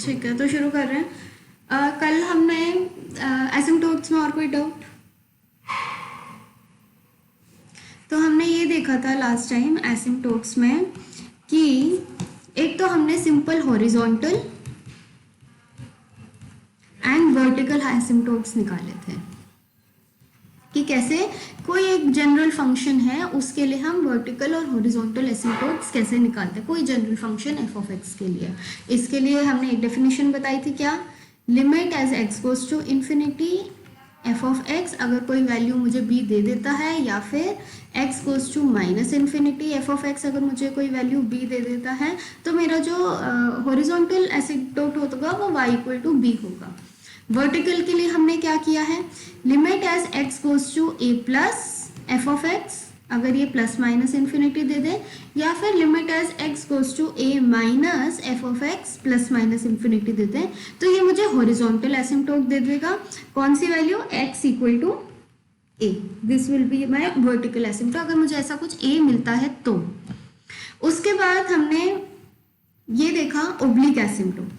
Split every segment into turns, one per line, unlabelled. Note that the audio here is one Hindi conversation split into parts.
ठीक है, तो शुरू कर रहे हैं। कल हमने एसिम्पटोट्स में और कोई डाउट? तो हमने ये देखा था लास्ट टाइम एसिम्पटोट्स में कि एक तो हमने सिंपल हॉरिजॉन्टल एंड वर्टिकल एसिम्पटोट्स निकाले थे कि कैसे कोई एक जनरल फंक्शन है उसके लिए हम वर्टिकल और हॉरिजॉन्टल एसिम्पटोट्स कैसे निकालते हैं, कोई general function F of x के लिए। इसके लिए हमने एक डेफिनेशन बताई थी, क्या? Limit as x goes to infinity f of x, अगर कोई वैल्यू मुझे बी दे देता है, या फिर x goes to minus infinity f of x, अगर मुझे कोई वैल्यू बी दे देता है, तो मेरा जो हॉरिजॉन्टल एसिम्पटोट होगा वो y इक्वल टू बी होगा। वर्टिकल के लिए हमने क्या किया है, limit as x goes to A plus F of x, अगर ये प्लस माइनस इन्फिनिटी दे दे, या फिर limit as x goes to A minus F of X plus minus infinity दे दे, तो ये मुझे हॉरिजॉन्टल एसिम्पटोट दे देगा। कौन सी value? X equal to A, this will be my vertical asymptote, अगर मुझे ऐसा कुछ ए मिलता है तो। उसके बाद हमने ये देखा ओब्लिक एसिम्पटोट।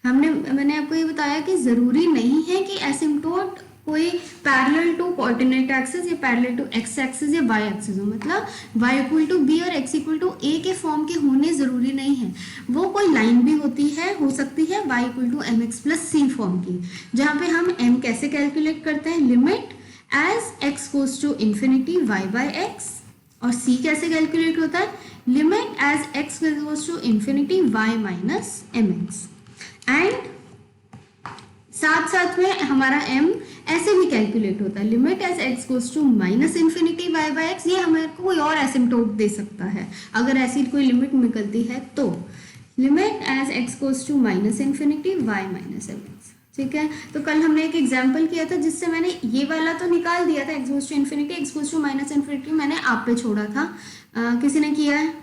मैंने आपको ये बताया कि जरूरी नहीं है कि एसिम्पटोट कोई पैरेलल टू कोऑर्डिनेट एक्सिस या पैरेलल टू एक्स एक्सिस या वाई एक्सिस हो, मतलब y इक्वल टू बी और x इक्वल टू ए के फॉर्म के होने जरूरी नहीं है। वो कोई लाइन भी होती है, हो सकती है y equal to m x plus c form की, जहाँ पे हम m कैसे कैलकुलेट करते हैं, limit as x goes to infinity y by x, और c कैसे कैलकुलेट होता है, limit as x goes to infinity y minus m x. And साथ साथ में हमारा m ऐसे भी कैलकुलेट होता है, limit as x goes to minus infinity y by x, ये हमें कोई और एसिम्पटोट दे सकता है अगर ऐसी कोई लिमिट निकलती है तो, limit as x goes to minus infinity y minus m x. ठीक है, तो कल हमने एक एग्जाम्पल किया था जिससे मैंने ये वाला तो निकाल दिया था, x goes to infinity, x goes to minus infinity मैंने आप पे छोड़ा था। किसी ने किया है?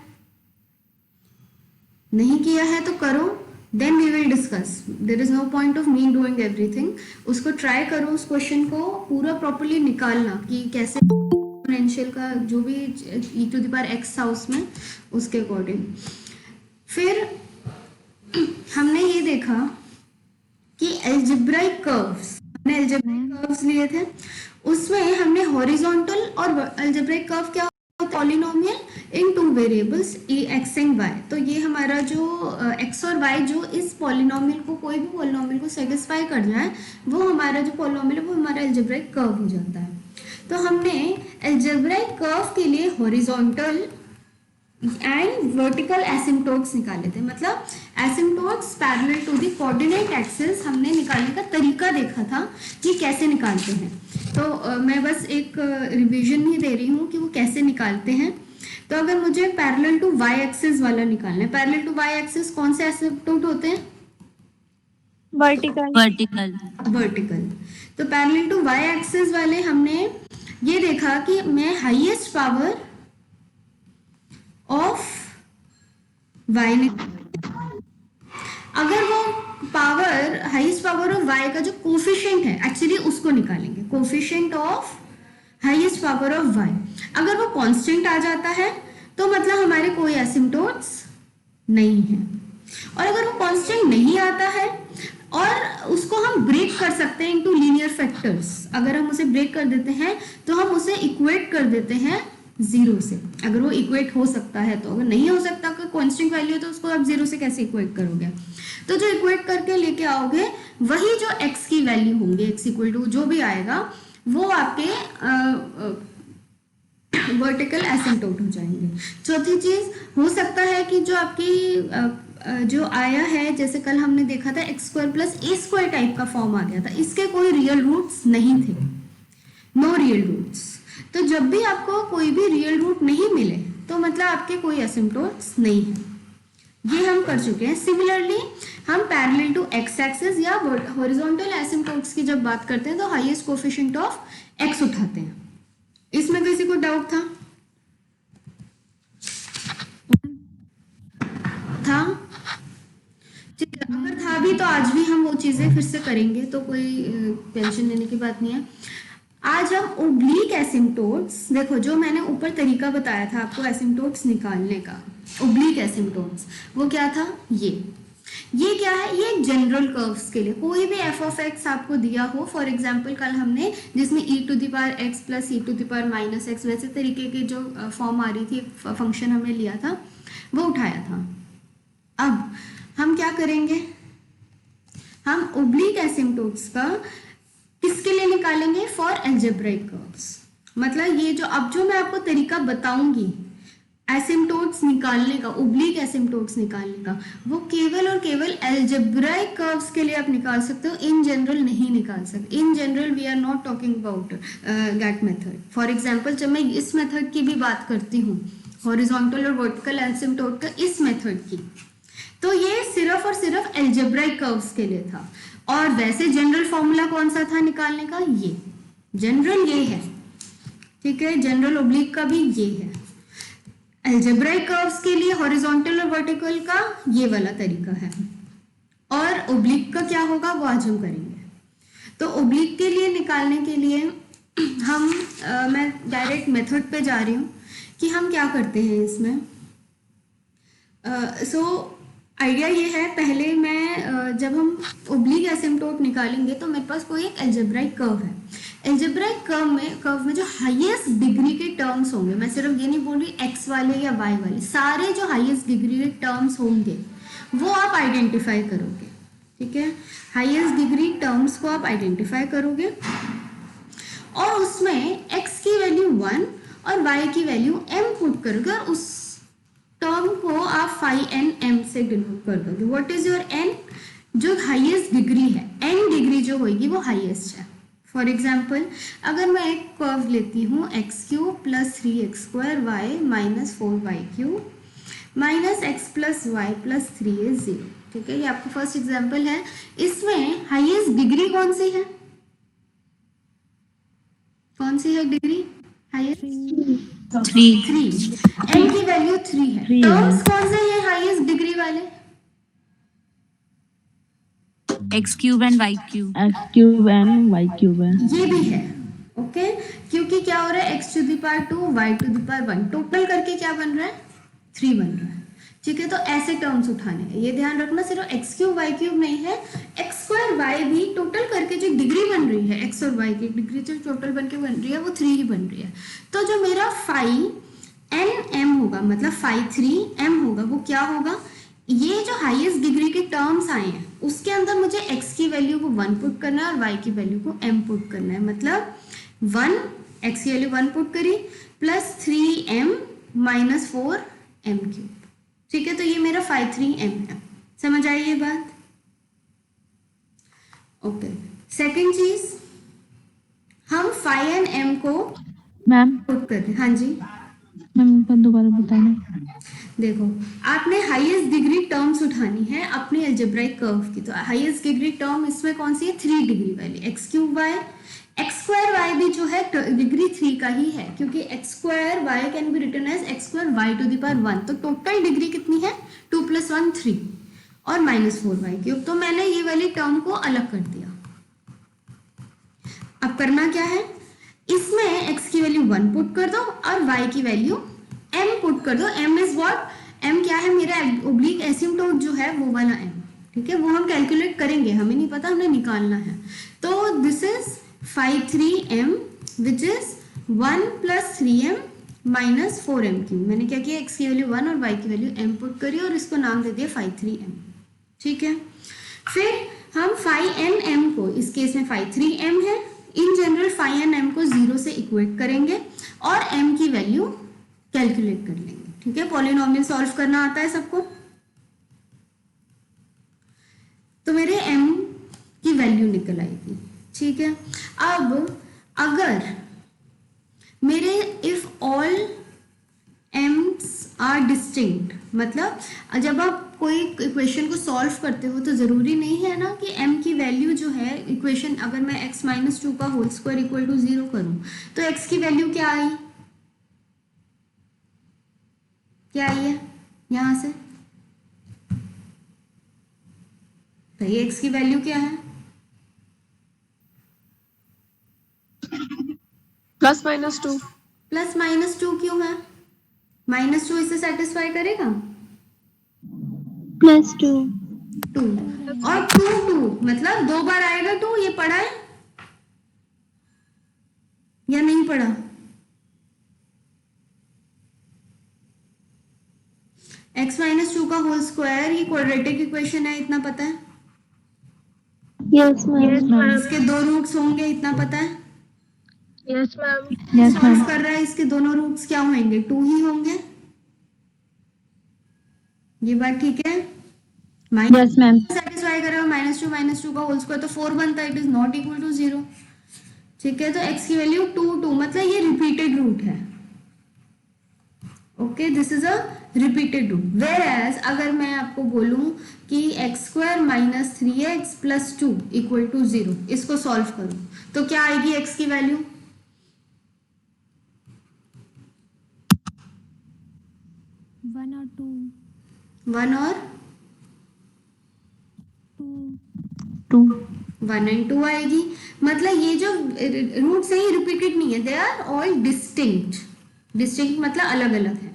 नहीं किया है तो करो, then we will discuss. There is no point of me doing everything. उसको ट्राई करो, उस क्वेश्चन को पूरा प्रॉपरली निकालना कि कैसे एक्सपोनेंशियल का जो भी e to the power x था उसमें, उसके अकॉर्डिंग। फिर हमने ये देखा कि एल्जेब्राइक कर्व्स, हमने एल्जेब्राइक कर्व्स लिए थे, उसमें हमने हॉरिजॉन्टल और एल्जेब्राइक कर्व क्या polynomial in two variables a x and y, तो ये हमारा जो x और y जो इस पॉलिनोमियल को, कोई भी पॉलिनोमियल को सेटिस्फाई कर जाए, वो हमारा जो पॉलिनोमियल है वो हमारा एल्जेब्राइक कर्व हो जाता है। तो हमने एल्जेब्राइक कर्व के लिए हॉरिजॉन्टल एंड वर्टिकल एसिम्पटोट्स निकाले थे, मतलब asymptotes parallel to the coordinate axis हमने निकालने का तरीका देखा था कि कैसे निकालते हैं। तो मैं बस एक रिवीजन ही दे रही हूँ कि वो कैसे निकालते हैं। तो अगर मुझे पैरेलल टू वाई एक्सिस वाला निकालना है, पैरेलल टू वाई एक्सिस कौन से एसिम्पटोट होते हैं? वर्टिकल। तो पैरेलल टू वाई एक्सिस वाले हमने ये देखा कि मैं हाईएस्ट पावर ऑफ वाई ने, अगर वो power highest power of y का जो कोफिशिएंट है एक्चुअली उसको निकालेंगे, coefficient of highest power of y, अगर वो कांस्टेंट आ जाता है तो मतलब हमारे कोई एसिम्पटोट्स नहीं है, और अगर वो कांस्टेंट नहीं आता है और उसको हम ब्रेक कर सकते हैं इनटू लीनियर फैक्टर्स, अगर हम उसे ब्रेक कर देते हैं तो हम उसे इक्वेट कर देते हैं जीरो से, अगर वो इक्वेट हो सकता है तो, अगर नहीं हो सकता कोई कांस्टेंट वैल्यू तो उसको आप जीरो से कैसे इक्वेट करोगे, तो जो इक्वेट करके लेके आओगे वही जो x की वैल्यू होंगे, x इक्वल टू जो भी आएगा वो आपके वर्टिकल एसिम्पटोट हो जाएंगे। चौथी चीज, हो सकता है कि जो आपकी जो आया है, जैसे कल हमने देखा था एक्स स्क्वायर प्लस ए स्क्वायर टाइप का फॉर्म आ गया था, इसके कोई रियल रूट्स नहीं थे, नो रियल रूट्स। तो जब भी आपको कोई भी रियल रूट नहीं मिले तो मतलब आपके कोई एसिम्पटोट्स नहीं है, ये हम कर चुके हैं। सिमिलरली हम पैरेलल टू एक्स एक्सिस या हॉरिजॉन्टल एसिम्पटोट्स की जब बात करते हैं तो हाईएस्ट कोफिशिएंट ऑफ एक्स उठाते हैं। इसमें किसी को डाउट था? अगर था भी तो आज भी हम वो चीजें फिर से करेंगे, तो कोई टेंशन लेने की बात नहीं है। आज हम ओब्लिक एसिम्पटोट्स, देखो जो मैंने ऊपर तरीका बताया था आपको एसिम्पटोट्स निकालने का, ओब्लिक एसिम्पटोट्स, वो क्या था, ये क्या है, ये जनरल कर्व्स के लिए कोई भी एफ ऑफ एक्स आपको दिया हो, फॉर एग्जांपल कल हमने जिसमें e to the power x plus e to the power minus x वैसे तरीके की जो फॉर्म आ रही थी, फंक्शन हमने लिया था वो उठाया था। अब हम क्या करेंगे, हम ओब्लिक एसिम्प्टोट्स का किसके लिए निकालेंगे, फॉर अलजेब्राइक कर्व्स। मतलब ये जो अब जो मैं आपको तरीका बताऊंगी एसिम्प्टोट्स निकालने का, ओब्लिक एसिम्प्टोट्स निकालने का, वो केवल और केवल अलजेब्राइक कर्व्स के लिए आप निकाल सकते हो, इन जनरल नहीं निकाल सकते। In general we are not talking about that method. For example जब मैं इस मेथड की भी बात करती हूँ, हॉरिजॉन्टल और वर्टिकल एसिम्प्टोट का, इस मेथड की, तो ये सिर्फ और सिर्फ अलजेब्राइक कर्व्स के लिए था। और वैसे जनरल फॉर्मूला कौन सा था निकालने का, ये जनरल ये है, ठीक है, जनरल ओब्लिक का भी ये है। अलजेब्राइक कर्व्स के लिए हॉरिजॉन्टल और वर्टिकल का ये वाला तरीका है, और ओब्लिक का क्या होगा वो आज हम करेंगे। तो ओब्लिक के लिए निकालने के लिए हम मैं डायरेक्ट मेथड पे जा रही हूँ कि हम क्या करते हैं इसमें। सो आइडिया ये है, पहले मैं जब हम ओब्लिक एसिम्प्टोट निकालेंगे तो मेरे पास कोई एक अलजेब्राइक कर्व है। अलजेब्राइक कर्व में जो हाईएस्ट डिग्री के टर्म्स होंगे, मैं सिर्फ ये नहीं बोल रही एक्स वाले या वाई वाले, सारे जो हाईएस्ट डिग्री के टर्म्स होंगे वो आप आइडेंटिफाई करोगे, ठीक है। हाईएस्ट डिग्री टर्म्स को आप आइडेंटिफाई करोगे और उसमें x की वैल्यू 1 और y की वैल्यू m पुट करोगे और उस टर्म को आप फाई एन एम से डिनोट कर दोगे। व्हाट इज योर n, जो हाईएस्ट डिग्री है, n डिग्री जो होगी वो हाईएस्ट है। फॉर एग्जाम्पल अगर मैं एक कर्व लेती हूँ x cube plus 3x square y minus 4y cube minus x plus y plus 3 is 0, ठीक है, ये आपका फर्स्ट एग्जाम्पल है। इसमें हाईएस्ट डिग्री कौन सी है, कौन सी है डिग्री हाईएस्ट, 3, n की वैल्यू 3 है। टर्म्स कौन से हैं हाईएस्ट डिग्री वाले,
x cube and y cube,
x cube and y cube है,
ये भी है, ओके। क्योंकि क्या हो रहा है, x to the power 2 y to the power 1 total करके क्या बन रहा है, 3 बन रहा है, ठीक है। तो ऐसे टर्म्स उठाने हैं, ये ध्यान रखना, सिर्फ एक्स क्यूब वाई क्यूब नहीं है, एक्स स्क्वायर वाई भी टोटल करके जो डिग्री बन रही है, एक्स और वाई की डिग्री जो टोटल बन के बन रही है वो 3 ही बन रही है। तो जो मेरा फाई एन एम होगा, मतलब फाई 3 एम होगा, वो क्या होगा, ये जो हाईएस्ट डिग्री के टर्म्स आए हैं उसके अंदर मुझे x की वैल्यू को 1 पुट करना है और y की वैल्यू को m पुट करना है। मतलब 1 x की वैल्यू 1 पुट करी plus 3m minus 4m cube, ठीक है। तो ये मेरा 53m है, समझ आई ये बात, ओके। सेकंड चीज, हम फाई एंड m को
मैम
पुट करते हैं, हाँ जी
मैम दोबारा बताना।
देखो, आपने हाईएस्ट डिग्री टर्म्स उठानी है अपनी अलजेब्राइक कर्व की, तो हाईएस्ट डिग्री टर्म इसमें कौन सी है, 3 डिग्री वाली, x cube y, x square y भी जो है डिग्री 3 का ही है, क्योंकि x square y can be written as x square y to the power 1, तो टोटल डिग्री कितनी है, 2 + 1 3 और माइनस 4y क्यूब। तो मैंने ये वाली टर्म को अलग कर दिया। अब करना क्या है, इसमें x की वैल्यू 1 पुट कर दो और y की वैल्यू m पुट कर दो। m इज व्हाट, m क्या है, मेरा ओब्लिक एसिम्प्टोट जो है वो वाला m, ठीक है, वो हम कैलकुलेट करेंगे, हमें नहीं पता, हमें निकालना है। तो this is 53m which is 1 + 3m minus 4m cube. मैंने क्या किया, x की वैल्यू 1 और y की वैल्यू m पुट करी और इसको नाम दे दिया 53m, ठीक है। फिर हम फाई एन एम को, इस केस में 53m है, in general phi n m को 0 से इक्वेट करेंगे और m की वैल्यू कैलकुलेट कर लेंगे, ठीक है। पॉलिनोमियल सॉल्व करना आता है सबको, तो मेरे m की वैल्यू निकल आएगी, ठीक है। अब अगर मेरे if all m's are distinct, मतलब जब आप कोई इक्वेशन को सॉल्व करते हो तो जरूरी नहीं है ना कि m की वैल्यू जो है, इक्वेशन अगर मैं x - 2 का होल स्क्वायर इक्वल टू 0 करूं तो x की वैल्यू क्या आई, क्या आई है यहां से, भाई x की वैल्यू क्या है,
+-2
+-2 क्यों है, -2 इसे सेटिस्फाई करेगा,
+2
2 और 2 मतलब 2 बार आएगा 2, ये पढ़ा है या नहीं पढ़ा? x माइनस 2 का होल स्क्वायर ये क्वाड्रेटिक इक्वेशन है, इतना पता है?
Yes ma'am.
इसके दो रूट्स होंगे, इतना पता है?
Yes ma'am.
Yes
solve
ma'am.
कर रहा है, इसके दोनों रूट्स क्या होंगे? 2 ही होंगे। ये बात ठीक है? Minus
yes ma'am.
सेटिस्फाई करेगा, माइनस टू का होल स्क्वायर तो 4 बनता है, it is not equal to 0। ठीक है, तो x की वैल्यू 2 मतलब ये रिपीटेड रूट है। Okay, this is a repeated root. Whereas एज अगर मैं आपको बोलूं कि x square minus 3x plus 2 equal to 0, इसको सॉल्व करो तो क्या आएगी x की वैल्यू?
1 और 2
1 और
2
1 एंड 2 आएगी। मतलब ये जो रूट्स है ये रिपीटेड नहीं है, they are all distinct. Distinct मतलब अलग अलग है।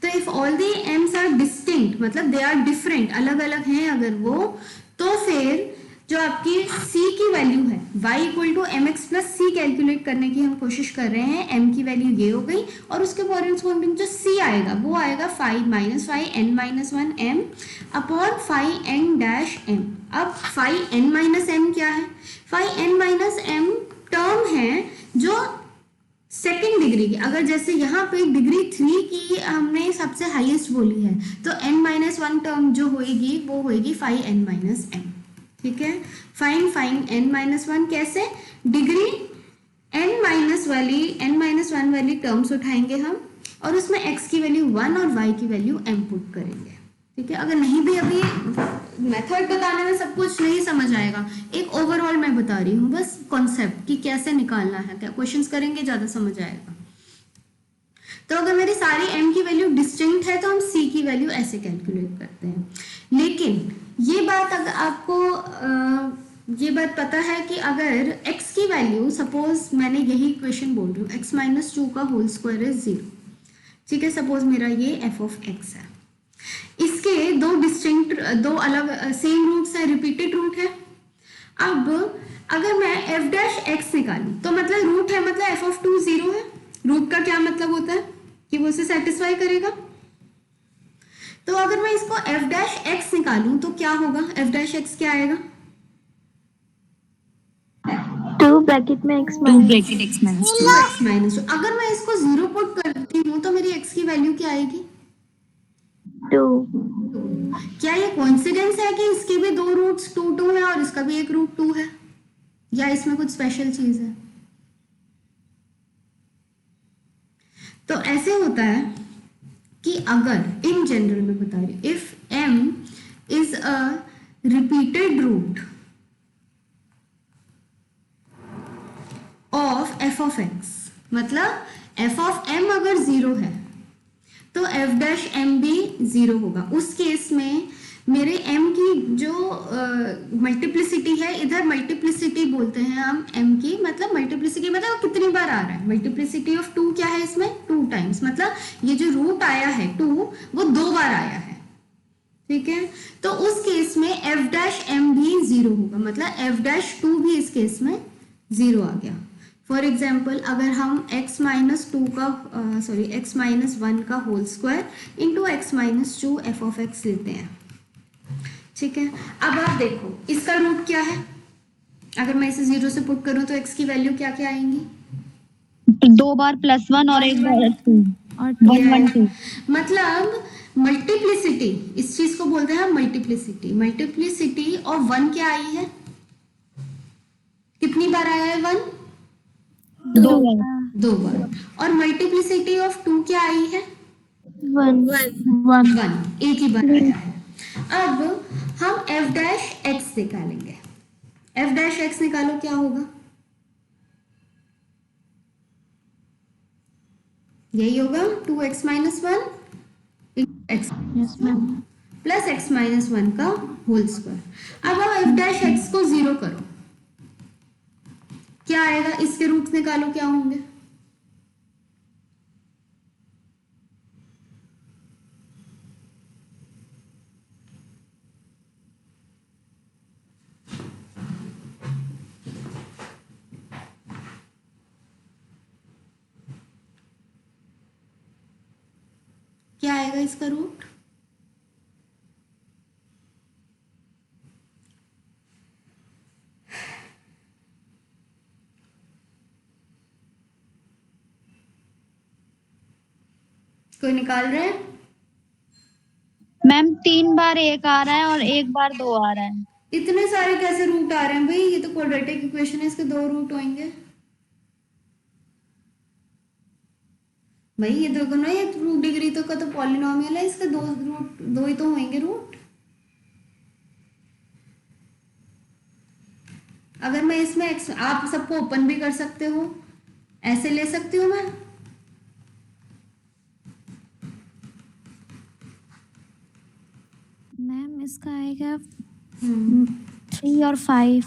तो if all the m's are distinct मतलब दे आर डिफरेंट, अलग अलग हैं अगर वो, तो फिर जो आपकी c की वैल्यू है y equal to m x plus c calculate करने की हम कोशिश कर रहे हैं। m की वैल्यू ये हो गई और उसके कॉरेस्पॉन्डिंग जो c आएगा वो आएगा 5 minus 5 n minus 1 m upon 5 n dash m। अब 5 n माइनस m क्या है? 5 n माइनस m टर्म है जो सेकेंड डिग्री की, अगर जैसे यहाँ पे डिग्री 3 की हमने सबसे हाईएस्ट बोली है तो n माइनस 1 टर्म जो होएगी वो होएगी 5 n माइनस m। ठीक है, फाइन n माइनस 1 कैसे? डिग्री n माइनस 1 वाली टर्म्स उठाएंगे हम और उसमें x की वैल्यू 1 और y की वैल्यू m पुट करेंगे। ठीक है, अगर नहीं भी अभी मेथड बताने में सब कुछ नहीं समझ आएगा, एक ओवरऑल मैं बता रही हूँ बस कॉन्सेप्ट कि कैसे निकालना है, क्या क्वेश्चंस करेंगे ज्यादा समझ आएगा। तो अगर मेरी सारी m की वैल्यू डिस्टिंक्ट है तो हम c की वैल्यू ऐसे कैलकुलेट करते हैं। लेकिन ये बात अगर आपको ये बात पता है कि अगर x की वैल्यू, सपोज मैंने यही इक्वेशन बोल रही हूँ, x माइनस 2 का होल स्क्वायर इज 0। ठीक है, सपोज मेरा ये f ऑफ x है, इसके दो डिस्टिंक्ट, दो अलग सेम रूट्स है, रिपीटेड रूट है। अब अगर मैं f डैश x निकालूं तो मतलब रूट है मतलब f ऑफ 2 0 है। रूट का क्या मतलब होता है कि वो उसे सेटिस्फाई करेगा। तो अगर मैं इसको f डैश x निकालूं तो क्या होगा? f डैश x क्या आएगा?
2 ब्रैकेट में x
2 bracket x minus 2
x minus 2। अगर मैं इसको 0 पुट करती हूँ तो मेरी x की वैल्यू क्या आएगी?
2।
क्या ये कोइंसिडेंस है कि इसके भी दो रूट्स 2 2 है और इसका भी एक रूट 2 है, या इसमें कुछ स्पेशल चीज है? तो ऐसे होता है कि अगर इन जनरल में बता रही, if m is a repeated root of f of x, मतलब f ऑफ m अगर 0 है तो f डैश m भी 0 होगा। उस केस में मेरे m की जो मल्टीप्लिसिटी है, इधर मल्टीप्लिसिटी बोलते हैं हम m की, मतलब मल्टीप्लिसिटी मतलब वो कितनी बार आ रहा है। मल्टीप्लिसिटी ऑफ 2 क्या है इसमें? 2 टाइम्स, मतलब ये जो रूट आया है 2 वो 2 बार आया है। ठीक है, तो उस केस में f डैश m भी 0 होगा, मतलब f डैश 2 भी इस केस में 0 आ गया। फॉर एग्जाम्पल अगर हम x माइनस 2 का x माइनस 1 का whole square into x minus 2 f of x लेते हैं। ठीक है, अब आप देखो इसका रूट क्या है। अगर मैं इसे 0 से पुट करूं तो x की वैल्यू क्या क्या आएंगी?
2 बार +1 और 1 बार 2
और
1 1 2।
मतलब मल्टीप्लिसिटी, इस चीज को बोलते हैं मल्टीप्लिसिटी। मल्टीप्लिसिटी ऑफ 1 क्या आई है? कितनी बार आया है 1?
2 बार
2 बार। और मल्टीप्लिसिटी ऑफ 2 क्या आई है?
1।
1
1, एक ही बार आया है। अब हम f डैश x निकालेंगे। f डैश x निकालो, क्या होगा? यही होगा 2x minus 1 x
yes ma'am.
Plus x minus 1 का होल स्क्वायर। अब आप f डैश x को 0 करो, क्या आएगा? इसके रूट्स निकालो, क्या होंगे? क्या आएगा इसका रूट? कोई निकाल रहे हैं?
मैम 3 बार 1 आ रहा है और 1 बार 2 आ रहा है।
इतने सारे कैसे रूट आ रहे हैं भाई? ये तो क्वाड्रेटिक इक्वेशन है, इसके 2 रूट होंगे भाई। ये देखो ना, ये 2 डिग्री तो का तो पॉलिनोमियल है, इसके 2 रूट, 2 ही तो होंगे रूट। अगर मैं इसमें x, आप सबको ओपन भी कर सकते हो, ऐसे ले सकती हूँ मैं।
मैम इसका आएगा 3 और 5।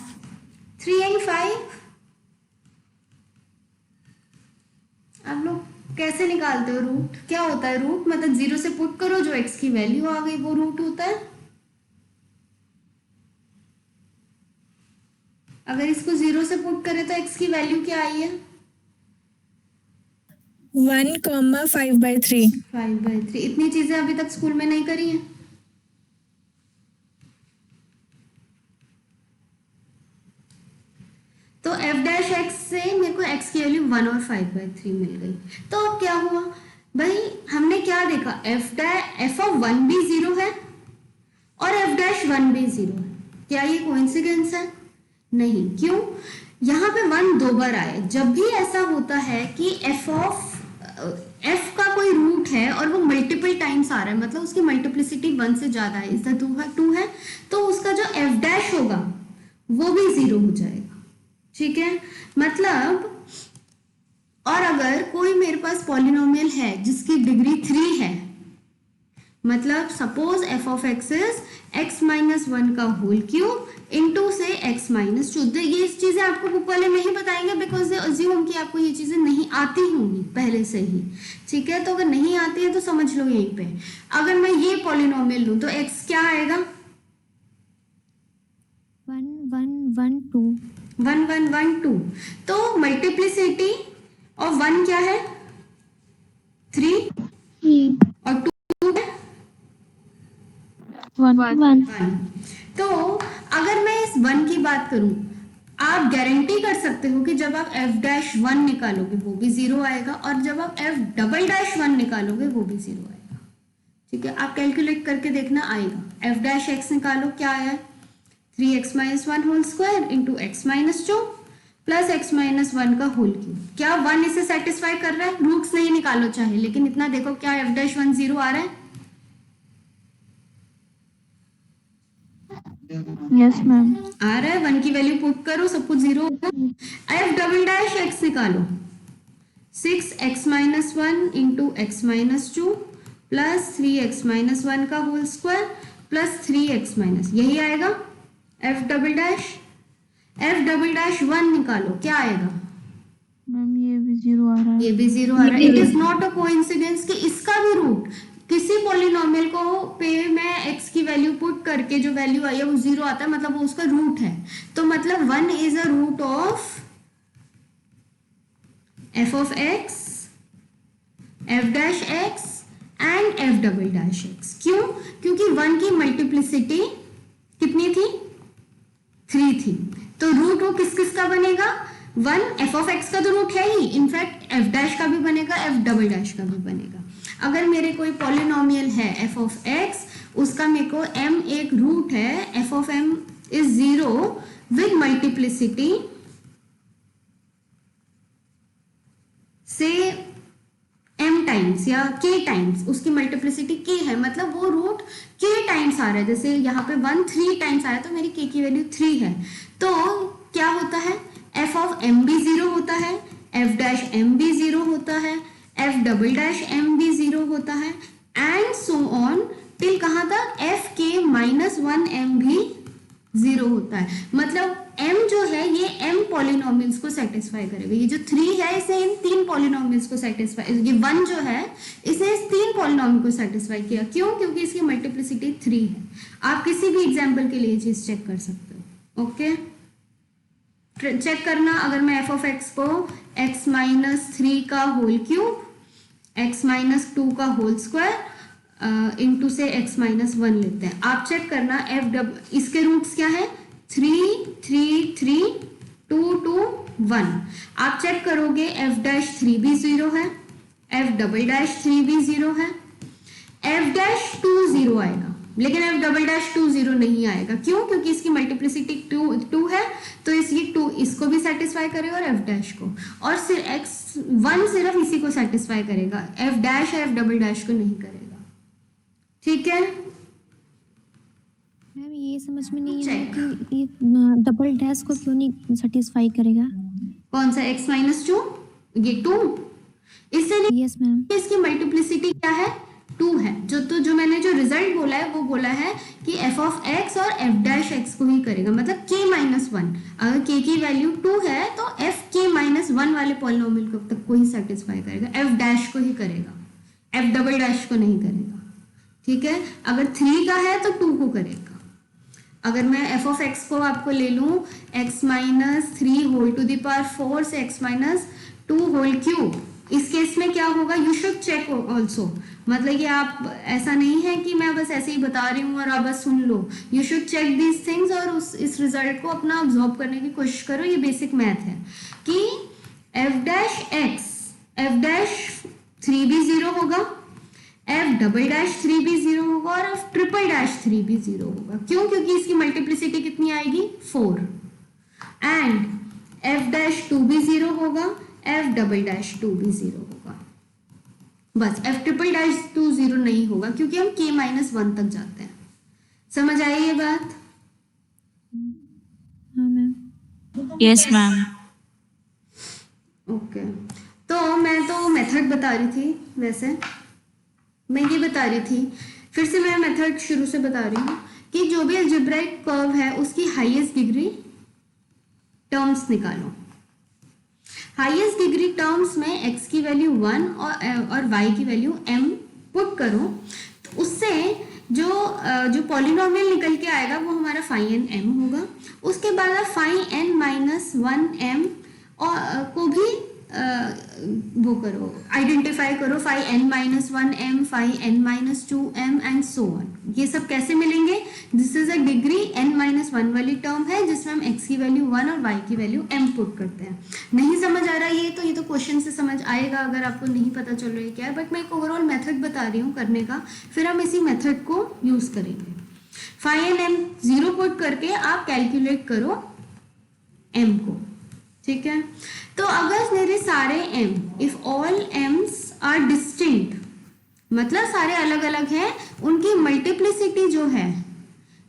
3 and 5 आप लोग कैसे निकालते हो रूट? क्या होता है रूट? मतलब 0 से पुट करो, जो x की वैल्यू आ गई वो रूट होता है। अगर इसको 0 से पुट करें तो x की वैल्यू क्या आई है?
1,5/3।
5/3। इतनी चीजें अभी तक स्कूल में नहीं करी हैं। तो f डैश x से मेरे को x की वैल्यू 1 और 5/3 मिल गई। तो अब क्या हुआ भाई? हमने क्या देखा? f ऑफ 1 भी 0 है और f डैश 1 भी 0 है। क्या ये कोइंसिडेंस है? नहीं। क्यों? यहाँ पे 1 2 बार आए। जब भी ऐसा होता है कि f का कोई रूट है और वो मल्टीपल टाइम्स आ रहा है, मतलब उसकी मल्टीप्लिसिटी 1 से ज्यादा है, इसका 2 है, तो उसका जो f डैश होगा वो भी 0 हो जाएगा। ठीक है? मतलब, और अगर कोई मेरे पास पॉलिनोमियल है जिसकी डिग्री 3 है, मतलब suppose f of x is x minus 1 का होल क्यूब इंटू से x माइनस 2। ये चीजें आपको बुक वाले नहीं बताएंगे, बिकॉज दे अज्यूम कि आपको ये चीजें नहीं आती होंगी पहले से ही। ठीक है? तो अगर नहीं आती है तो समझ लो यहीं पे। अगर मैं ये पॉलिनोमियल लूं तो x क्या आएगा?
1 1 1 2।
1 1 1 2। तो मल्टीप्लिसिटी ऑफ 1 क्या है? 3 और 2 है
1
1। तो अगर मैं इस 1 की बात करूं, आप गारंटी कर सकते हो कि जब आप f डैश 1 निकालोगे वो भी 0 आएगा, और जब आप f डबल डैश 1 निकालोगे वो भी 0 आएगा। ठीक है? आप कैलकुलेट करके देखना, आएगा। f डैश x निकालो, क्या आया? 3x minus 1 whole square into x minus 2 plus x minus 1 का होल क्यूब। क्या 1 इसे सेटिस्फाई कर रहा है? रूट्स नहीं निकालो चाहे, लेकिन इतना देखो, क्या f डैश 1 0 आ रहा है?
Yes, ma'am.
आ रहा है। 1 की वैल्यू पुट करो, सब कुछ 0 होगा। f डबल डैश x निकालो, 6x minus 1 into x minus 2 plus 3x minus 1 का whole square plus 3x minus, यही आएगा f double dash. f double dash 1 निकालो, क्या आएगा?
मैम ये भी 0 आ रहा है।
ये भी 0 आ रहा है। It is not a coincidence कि इसका भी रूट, किसी पॉलिनोमियल को पे मैं x की वैल्यू पुट करके जो वैल्यू आई है वो 0 आता है, मतलब वो उसका रूट है। तो मतलब 1 is a root of f of x, f dash x and f double dash x। क्यों? क्योंकि 1 की मल्टीप्लिसिटी कितनी थी? 3 थी। तो रूट वो किस किस का बनेगा? 1 f ऑफ x का तो रूट है ही, इनफैक्ट f डैश का भी बनेगा, f डबल डैश का भी बनेगा। अगर मेरे कोई पॉलिनोमियल है f ऑफ x, उसका मेरे को m एक रूट है, f of m is 0 with multiplicity से m टाइम्स या k टाइम्स, उसकी मल्टीप्लिसिटी k है, मतलब वो रूट k टाइम्स आ रहा है। जैसे यहाँ पे 1 3 टाइम्स आया तो मेरी k की वैल्यू 3 है। तो क्या होता है? f ऑफ m भी 0 होता है, f डैश m भी 0 होता है, f डबल डैश m भी 0 होता है, एंड सो ऑन टिल कहाँ तक? f k माइनस 1 m भी 0 होता है। मतलब m जो है ये m पॉलिनोमियल्स को सेटिस्फाई करेगा। ये जो 3 है इसे इन 3 पॉलिनोमियल्स को सेटिस्फाई, ये 1 जो है इसे इस 3 पॉलिनोमियल को सेटिस्फाई किया। क्यों? क्योंकि इसकी मल्टीप्लिसिटी 3 है। आप किसी भी एग्जाम्पल के लिए चीज चेक कर सकते हो। ओके, चेक करना। अगर मैं f ऑफ x को x माइनस 3 का होल क्यूब, x माइनस 2 का होल स्क्वायर इंटू से x माइनस 1 लेते हैं। आप चेक करना एफ डब इसके रूट्स क्या है 3 3 3 2 2 1। आप चेक करोगे एफ डैश 3 भी 0 है, एफ डबल डैश 3 भी 0 है, एफ डैश 2 0 आएगा, लेकिन एफ डबल डैश 2 0 नहीं आएगा। क्यों? क्योंकि इसकी मल्टीप्लिसिटी 2 है, तो इसकी 2 इसको भी सेटिस्फाई करेगा और एफ डैश को, और सिर्फ एक्स 1 सिर्फ इसी को सेटिस्फाई करेगा, F dash F double dash को नहीं करेगा। ठीक है,
मैम ये समझ में नहीं आया
Check.
कि ये डबल डैश को क्यों नहीं सेटिस्फाई करेगा।
कौन सा x माइनस 2, ये 2, इसलिए
यस मैम।
इसकी मल्टीप्लिसिटी क्या है 2 है। जो मैंने जो रिजल्ट बोला है वो बोला है कि f ऑफ x और f डैश x को ही करेगा, मतलब k माइनस 1। अगर k की वैल्यू 2 है तो f k माइनस 1 वाले पॉलिनोमियल को तक को ही सेटिस्फाई करेगा, f डैश को ही करेगा, f डबल डैश को नहीं करेगा। ठीक है, अगर 3 का है तो 2 को करेगा। अगर मैं f ऑफ x को आपको ले लूं x minus 3 whole to the power 4 से x माइनस 2 होल क्यूब, इस केस में क्या होगा, यू शुड चेक ऑल्सो, मतलब कि आप ऐसा नहीं है कि मैं बस ऐसे ही बता रही हूँ और आप बस सुन लो, you should check these things और इस रिजल्ट को अपना ऑब्जॉर्व करने की कोशिश करो। ये बेसिक मैथ है कि f dash x f dash 3 भी 0 होगा, f डबल डैश 3 भी 0 होगा और f ट्रिपल डैश 3 भी 0 होगा। क्यों? क्योंकि इसकी मल्टीप्लिसिटी कितनी आएगी 4, एंड f डैश 2 भी 0 होगा, f डबल डैश 2 भी 0 होगा। बस f ट्रिपल डैश 2 0 नहीं होगा क्योंकि हम k माइनस 1 तक जाते हैं। समझ आई ये बात?
हाँ मैम।
Yes ma'am.
ओके, तो मैं तो मेथड बता रही थी, वैसे मैं ये बता रही थी, फिर से मैं मेथड शुरू से बता रही हूँ कि जो भी अलजेब्राइक कर्व है उसकी हाईएस्ट डिग्री टर्म्स निकालो। हाईएस्ट डिग्री टर्म्स में x की वैल्यू 1 और y की वैल्यू m पुट करो, तो उससे जो पॉलिनोमियल निकल के आएगा वो हमारा फाई n m होगा। उसके बाद आप फाई n माइनस 1m को भी वो करो, आइडेंटिफाई करो, phi n minus 1m, phi n minus 2m and so on. ये सब कैसे मिलेंगे? This is a degree n minus 1 वाली टर्म है जिसमें हम x की वैल्यू 1 और y की वैल्यू m पुट करते हैं। नहीं समझ आ रहा ये तो क्वेश्चन से समझ आएगा अगर आपको नहीं पता चल रहा है क्या है, बट मैं एक ओवरऑल मेथड बता रही हूँ करने का, फिर हम इसी मेथड को यूज करेंगे। फाई n m 0 पुट करके आप कैलकुलेट करो m को। ठीक है, तो अगर मेरे सारे m, if all m's are distinct, मतलब सारे अलग अलग हैं, उनकी मल्टीप्लिसिटी जो है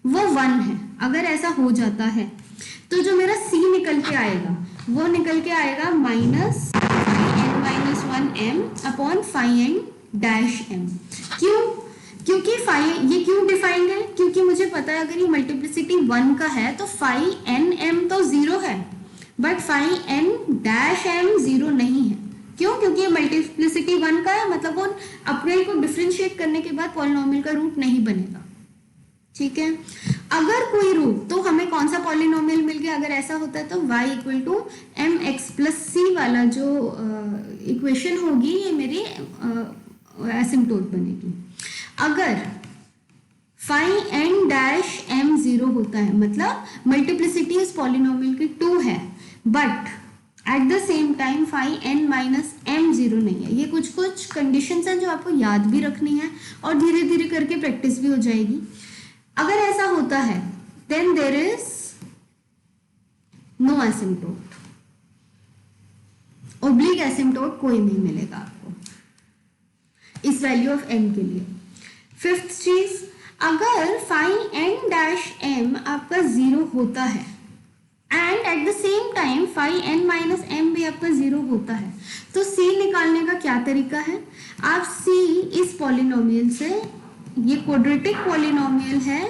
वो 1 है, अगर ऐसा हो जाता है तो जो मेरा c निकल के आएगा वो निकल के आएगा minus n minus 1m upon phi n dash m। क्यों? क्योंकि फाई, ये क्यों डिफाइंड है? क्योंकि मुझे पता है अगर ये मल्टीप्लिसिटी 1 का है तो फाई n m तो 0 है, but phi n dash m 0 नहीं है। क्यों? क्योंकि ये मल्टीप्लिसिटी 1 का है, मतलब वो अपने को डिफरेंशिएट करने के बाद पॉलिनोमियल का रूट नहीं बनेगा। ठीक है, अगर कोई रूट, तो हमें कौन सा पॉलिनोमियल मिल गया? अगर ऐसा होता है तो y equal to m x plus c वाला जो इक्वेशन होगी ये मेरी एसिम्प्टोट बनेगी। अगर फाई n डैश m 0 होता है, मतलब मल्टीप्लिसिटी इस पॉलिनोमियल की 2 है, but at the same time phi n minus m 0 नहीं है। ये कुछ कंडीशंस हैं जो आपको याद भी रखनी है और धीरे धीरे करके प्रैक्टिस भी हो जाएगी। अगर ऐसा होता है then there is no asymptote, oblique asymptote कोई नहीं मिलेगा आपको इस वैल्यू ऑफ m के लिए। फिफ्थ चीज, अगर फाई n डैश m आपका 0 होता है and at the same time phi n minus m भी आपका 0 होता है, तो c निकालने का क्या तरीका है? आप c इस पॉलिनोमियल से, ये क्वाड्रेटिक पॉलिनोमियल है,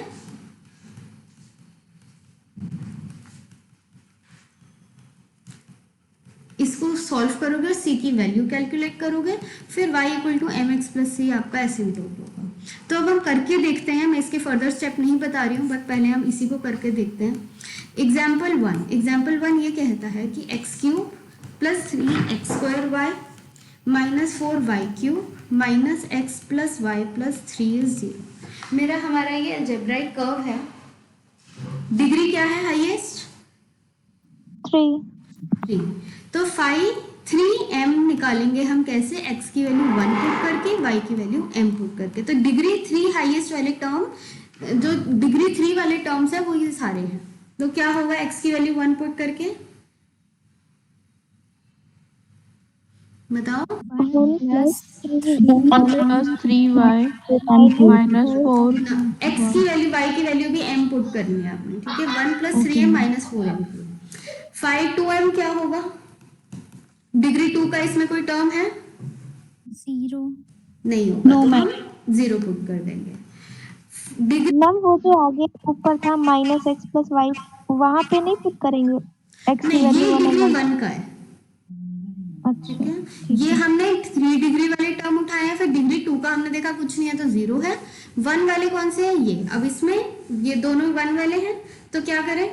इसको सॉल्व करोगे और c की वैल्यू कैलकुलेट करोगे, फिर y equal to m x plus c आपका एसिम्प्टोट होगा। तो अब हम करके देखते हैं, मैं इसके फर्दर स्टेप नहीं बता रही हूँ, बट पहले हम इसी को करके देखते हैं। एग्जाम्पल 1 ये कहता है कि x cube plus 3x² y -4y³ minus x plus y plus 3 is 0। मेरा हमारा ये अलजेब्राइक कर्व है। डिग्री क्या है हाईएस्ट?
3.
3। तो फाई 3m निकालेंगे हम कैसे? x की वैल्यू 1 पुट करके, y की वैल्यू m पुट करके। तो डिग्री 3 हाईएस्ट वाले टर्म, जो डिग्री 3 वाले टर्म्स है वो ये सारे हैं। तो क्या होगा x की वैल्यू 1 पुट करके? बताओ।
1 plus 3
1 plus 3y minus 4
x की वैल्यू, y की वैल्यू भी m पुट करनी है आपने, ठीक है। 1 plus 3m minus 4m। Phi 2m क्या होगा? डिग्री 2 का इसमें कोई टर्म है?
0.
नहीं होगा,
No,
तो
ma'am.
हम 0 पुट कर देंगे। डिग्री
मैम वो जो आगे ऊपर था -x+y, वहां पे नहीं पुट करेंगे x की
नहीं,
वैल्यू
ये
1 और
डिग्री
1.
1 का है, ठीक
अच्छा,
है।
ठीक
ये
है.
हमने 3 डिग्री वाले टर्म उठाए हैं, फिर डिग्री 2 का हमने देखा कुछ नहीं है तो 0 है। 1 वाले कौन से हैं? ये। अब इसमें ये दोनों 1 वाले हैं, तो क्या करें?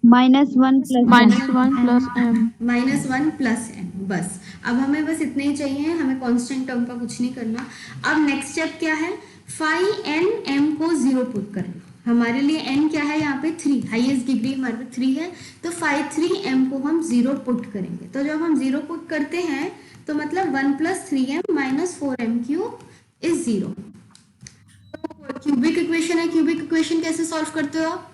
-1 +
minus 1 plus m
-1 plus m, बस। अब हमें बस इतने ही चाहिए, हमें कांस्टेंट टर्म का कुछ नहीं करना। अब नेक्स्ट स्टेप क्या है? फाई n m को 0 पुट करना। हमारे लिए n क्या है यहाँ पे? 3, हाईएस्ट डिग्री हमारे पे 3 है, तो फाई 3m को हम 0 पुट करेंगे। तो जब हम 0 पुट करते हैं तो मतलब 1 + 3m minus 4m³ is 0। Cubic equation है। क्यूबिक इक्वेशन कैसे सॉल्व करते हो आप?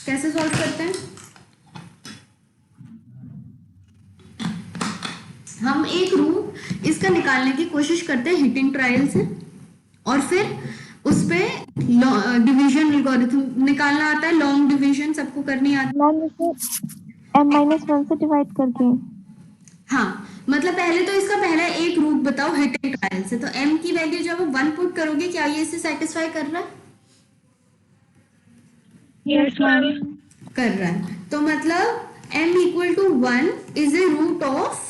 कैसे सॉल्व करते हैं? हम एक रूट इसका निकालने की कोशिश करते हैं हिटिंग ट्रायल से, और फिर उस पे डिवीजन एल्गोरिथम निकालना आता है, लॉन्ग डिवीजन सबको करनी आती
मैम इसे m-1 से डिवाइड करके.
है। हाँ, मतलब पहले तो इसका पहला एक रूट बताओ हिटिंग ट्रायल से। तो m की वैल्यू जब आप 1 पुट करोगे, क्या ये इसे सेटिस्फाई कर रहा है?
Yes, ma'am.
कर रहा है। तो मतलब m = 1 is a root of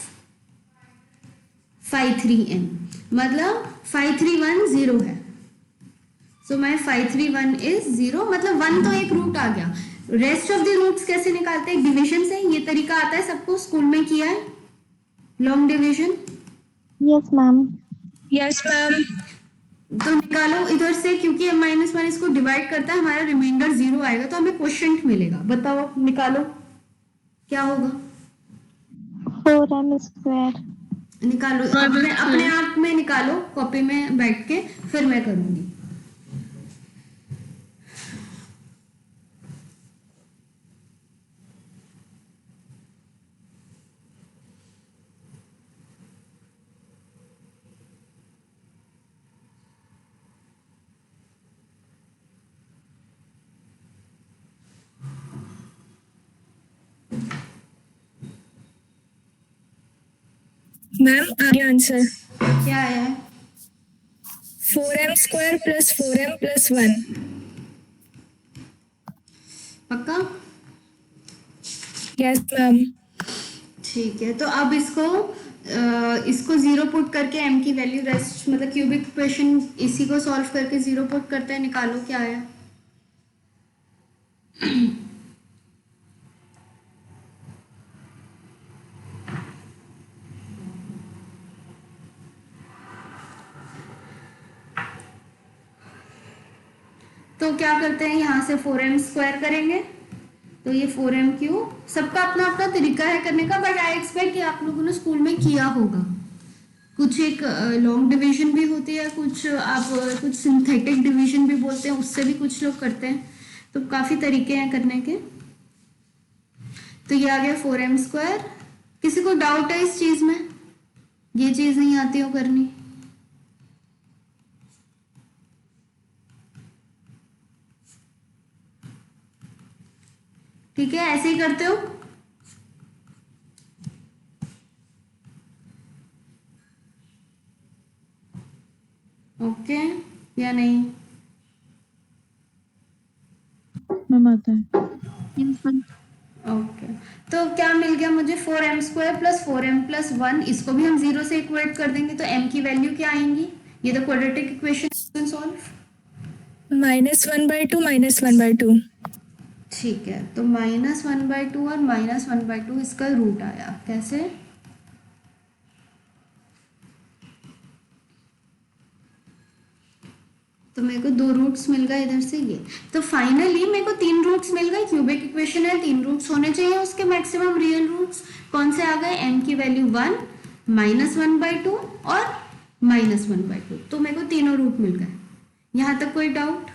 phi 3m, मतलब फाई 3 1 0 है। सो माई फाई 3 1 इज 0, मतलब 1 तो एक रूट आ गया। रेस्ट ऑफ द रूट्स कैसे निकालते हैं? डिवीजन से। ये तरीका आता है, सबको स्कूल में किया है, long division.
Yes ma'am.
Yes, ma'am.
तो निकालो इधर से, क्योंकि m-1 इसको डिवाइड करता है, हमारा रिमाइंडर 0 आएगा, तो हमें क्वोशिएंट मिलेगा। बताओ, निकालो क्या होगा?
4m².
निकालो अपने अपने आप में निकालो, कॉपी में बैठ के, फिर मैं करूंगी।
मैम आगे आंसर
क्या आया है?
4m² + 4m + 1।
पक्का?
Yes ma'am.
ठीक है, तो अब इसको 0 पुट करके m की वैल्यू, रेस्ट मतलब क्यूबिक इक्वेशन इसी को सॉल्व करके 0 पुट करते हैं, निकालो क्या आया। तो क्या करते हैं, यहाँ से 4m² करेंगे, तो ये 4m³। सबका अपना अपना तरीका है करने का, बट आई एक्सपेक्ट कि आप लोगों ने स्कूल में किया होगा। कुछ एक लॉन्ग डिवीजन भी होती है, कुछ कुछ सिंथेटिक डिवीजन भी बोलते हैं, उससे भी कुछ लोग करते हैं। तो काफी तरीके हैं करने के। तो ये आ गया 4m²। किसी को डाउट है इस चीज में? ये चीज नहीं आती हो करनी? ठीक है, ऐसे ही करते हो। ओके या नहीं?
मैम आता है।
ओके, तो क्या मिल गया मुझे? 4m² + 4m + 1, इसको भी हम 0 से इक्वेट कर देंगे, तो m की वैल्यू क्या आएंगी? ये तो क्वाड्रेटिक इक्वेशन सॉल्व।
-1/2 -1/2।
ठीक है, तो -1/2 और -1/2 इसका रूट आया। कैसे? मेरे को 2 रूट्स मिल गए इधर से ये। तो फाइनली मेरे को 3 रूट्स मिल गए। क्यूबिक इक्वेशन है, 3 रूट्स होने चाहिए उसके मैक्सिमम रियल रूट्स। कौन से आ गए? m की वैल्यू 1, -1/2 और -1/2। तो मेरे को तीनों रूट मिल गए। यहाँ तक कोई डाउट?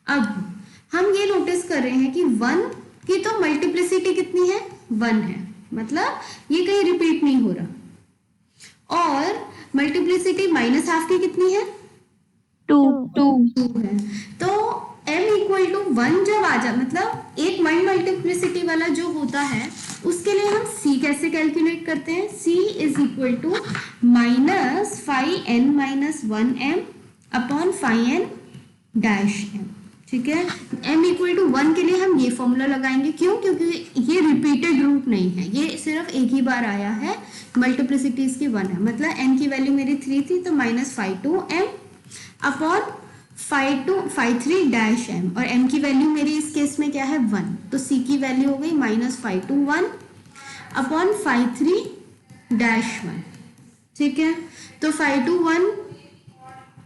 अब हम ये नोटिस कर रहे हैं कि 1 की तो मल्टीप्लिसिटी कितनी है? 1 है, मतलब ये कहीं रिपीट नहीं हो रहा। और मल्टीप्लिसिटी -½ की कितनी है?
2
2 है। तो m इक्वल टू 1 जब आ जा, मतलब एक मल्टीप्लिसिटी वाला जो होता है उसके लिए हम c कैसे कैलकुलेट करते हैं? c is equal to -φn-1m upon φn dash m। ठीक है, m इक्वल टू 1 के लिए हम ये फॉर्मूला लगाएंगे। क्यों? क्योंकि ये रिपीटेड रूट नहीं है, ये सिर्फ एक ही बार आया है। मल्टीप्लिसिटी इसकी 1 है, मतलब m की वैल्यू मेरी 3 थी तो -φ2m अपॉन φ3 डैश m, और m की वैल्यू मेरी इस केस में क्या है? 1। तो c की वैल्यू हो गई -φ2 1 अपॉन φ3 डैश 1। ठीक है, तो φ2 1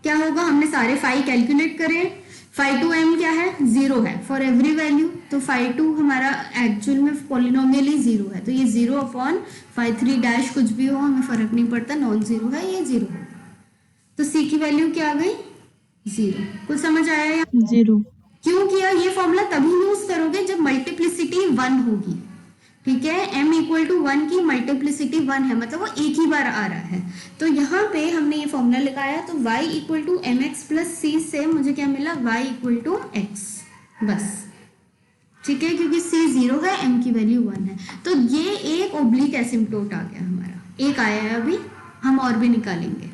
क्या होगा? हमने सारे फाई कैलकुलेट करे। φ2m क्या है? 0 है फॉर एवरी वैल्यू। तो φ2 हमारा एक्चुअल में पॉलिनोमियली 0 है, तो ये 0 अपॉन φ3 डैश कुछ भी हो हमें फर्क नहीं पड़ता, नॉन जीरो है, ये 0 होगा। तो c की वैल्यू क्या आ गई? 0। कुछ समझ आया या?
0.
क्यों किया? ये फॉर्मूला तभी यूज करोगे जब मल्टीप्लिसिटी 1 होगी। ठीक है, m इक्वल टू 1 की मल्टीप्लिसिटी 1 है, मतलब वो एक ही बार आ रहा है। तो यहाँ पे हमने ये फॉर्मूला लगाया, तो y equal to mx plus c से मुझे क्या मिला? y इक्वल टू x, बस। ठीक है, क्योंकि c 0 है, m की वैल्यू 1 है। तो ये एक ओब्लिक एसिम्प्टोट आ गया हमारा, एक आया है, अभी हम और भी निकालेंगे।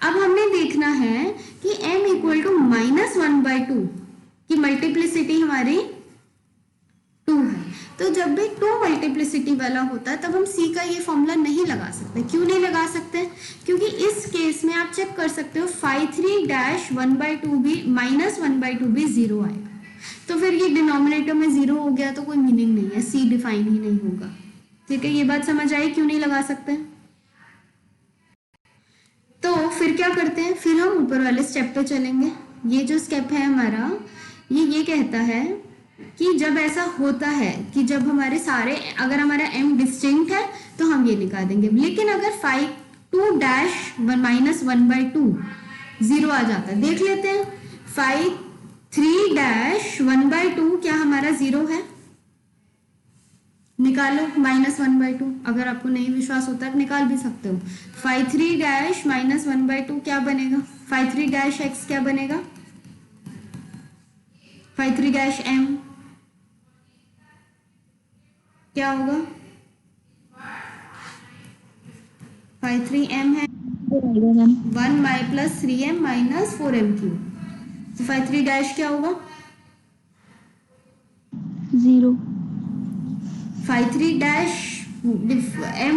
अब हमने देखना है कि m इक्वल टू -1/2 की मल्टीप्लिसिटी हमारी 2 है। तो जब भी 2 मल्टीप्लिसिटी वाला होता है तब हम c का ये फॉर्मूला नहीं लगा सकते। क्यों नहीं लगा सकते? क्योंकि इस केस में आप चेक कर सकते हो φ3 डैश 1/2 भी -1/2 भी 0 आएगा। तो फिर ये डिनोमिनेटर में 0 हो गया तो कोई मीनिंग नहीं है, c डिफाइन ही नहीं होगा। ठीक है, ये बात समझ आई क्यों नहीं लगा सकते? तो फिर क्या करते हैं? फिर हम ऊपर वाले स्टेप पे चलेंगे। ये जो स्टेप है हमारा, ये कहता है कि जब ऐसा होता है कि जब हमारे सारे, अगर हमारा m डिस्टिंक्ट है तो हम ये निकाल देंगे, लेकिन अगर φ2 डैश -1/2 0 आ जाता है, देख लेते हैं। φ3 डैश 1/2 क्या हमारा 0 है? निकालो -1/2। अगर आपको नहीं विश्वास होता है निकाल भी सकते हो। φ3 डैश -1/2 क्या बनेगा? φ3 डैश x क्या बनेगा? φ3 डैश m क्या होगा? φ3m है 1 plus 3m minus 4m cube. तो φ3 डैश क्या होगा?
0.
φ3 डैश m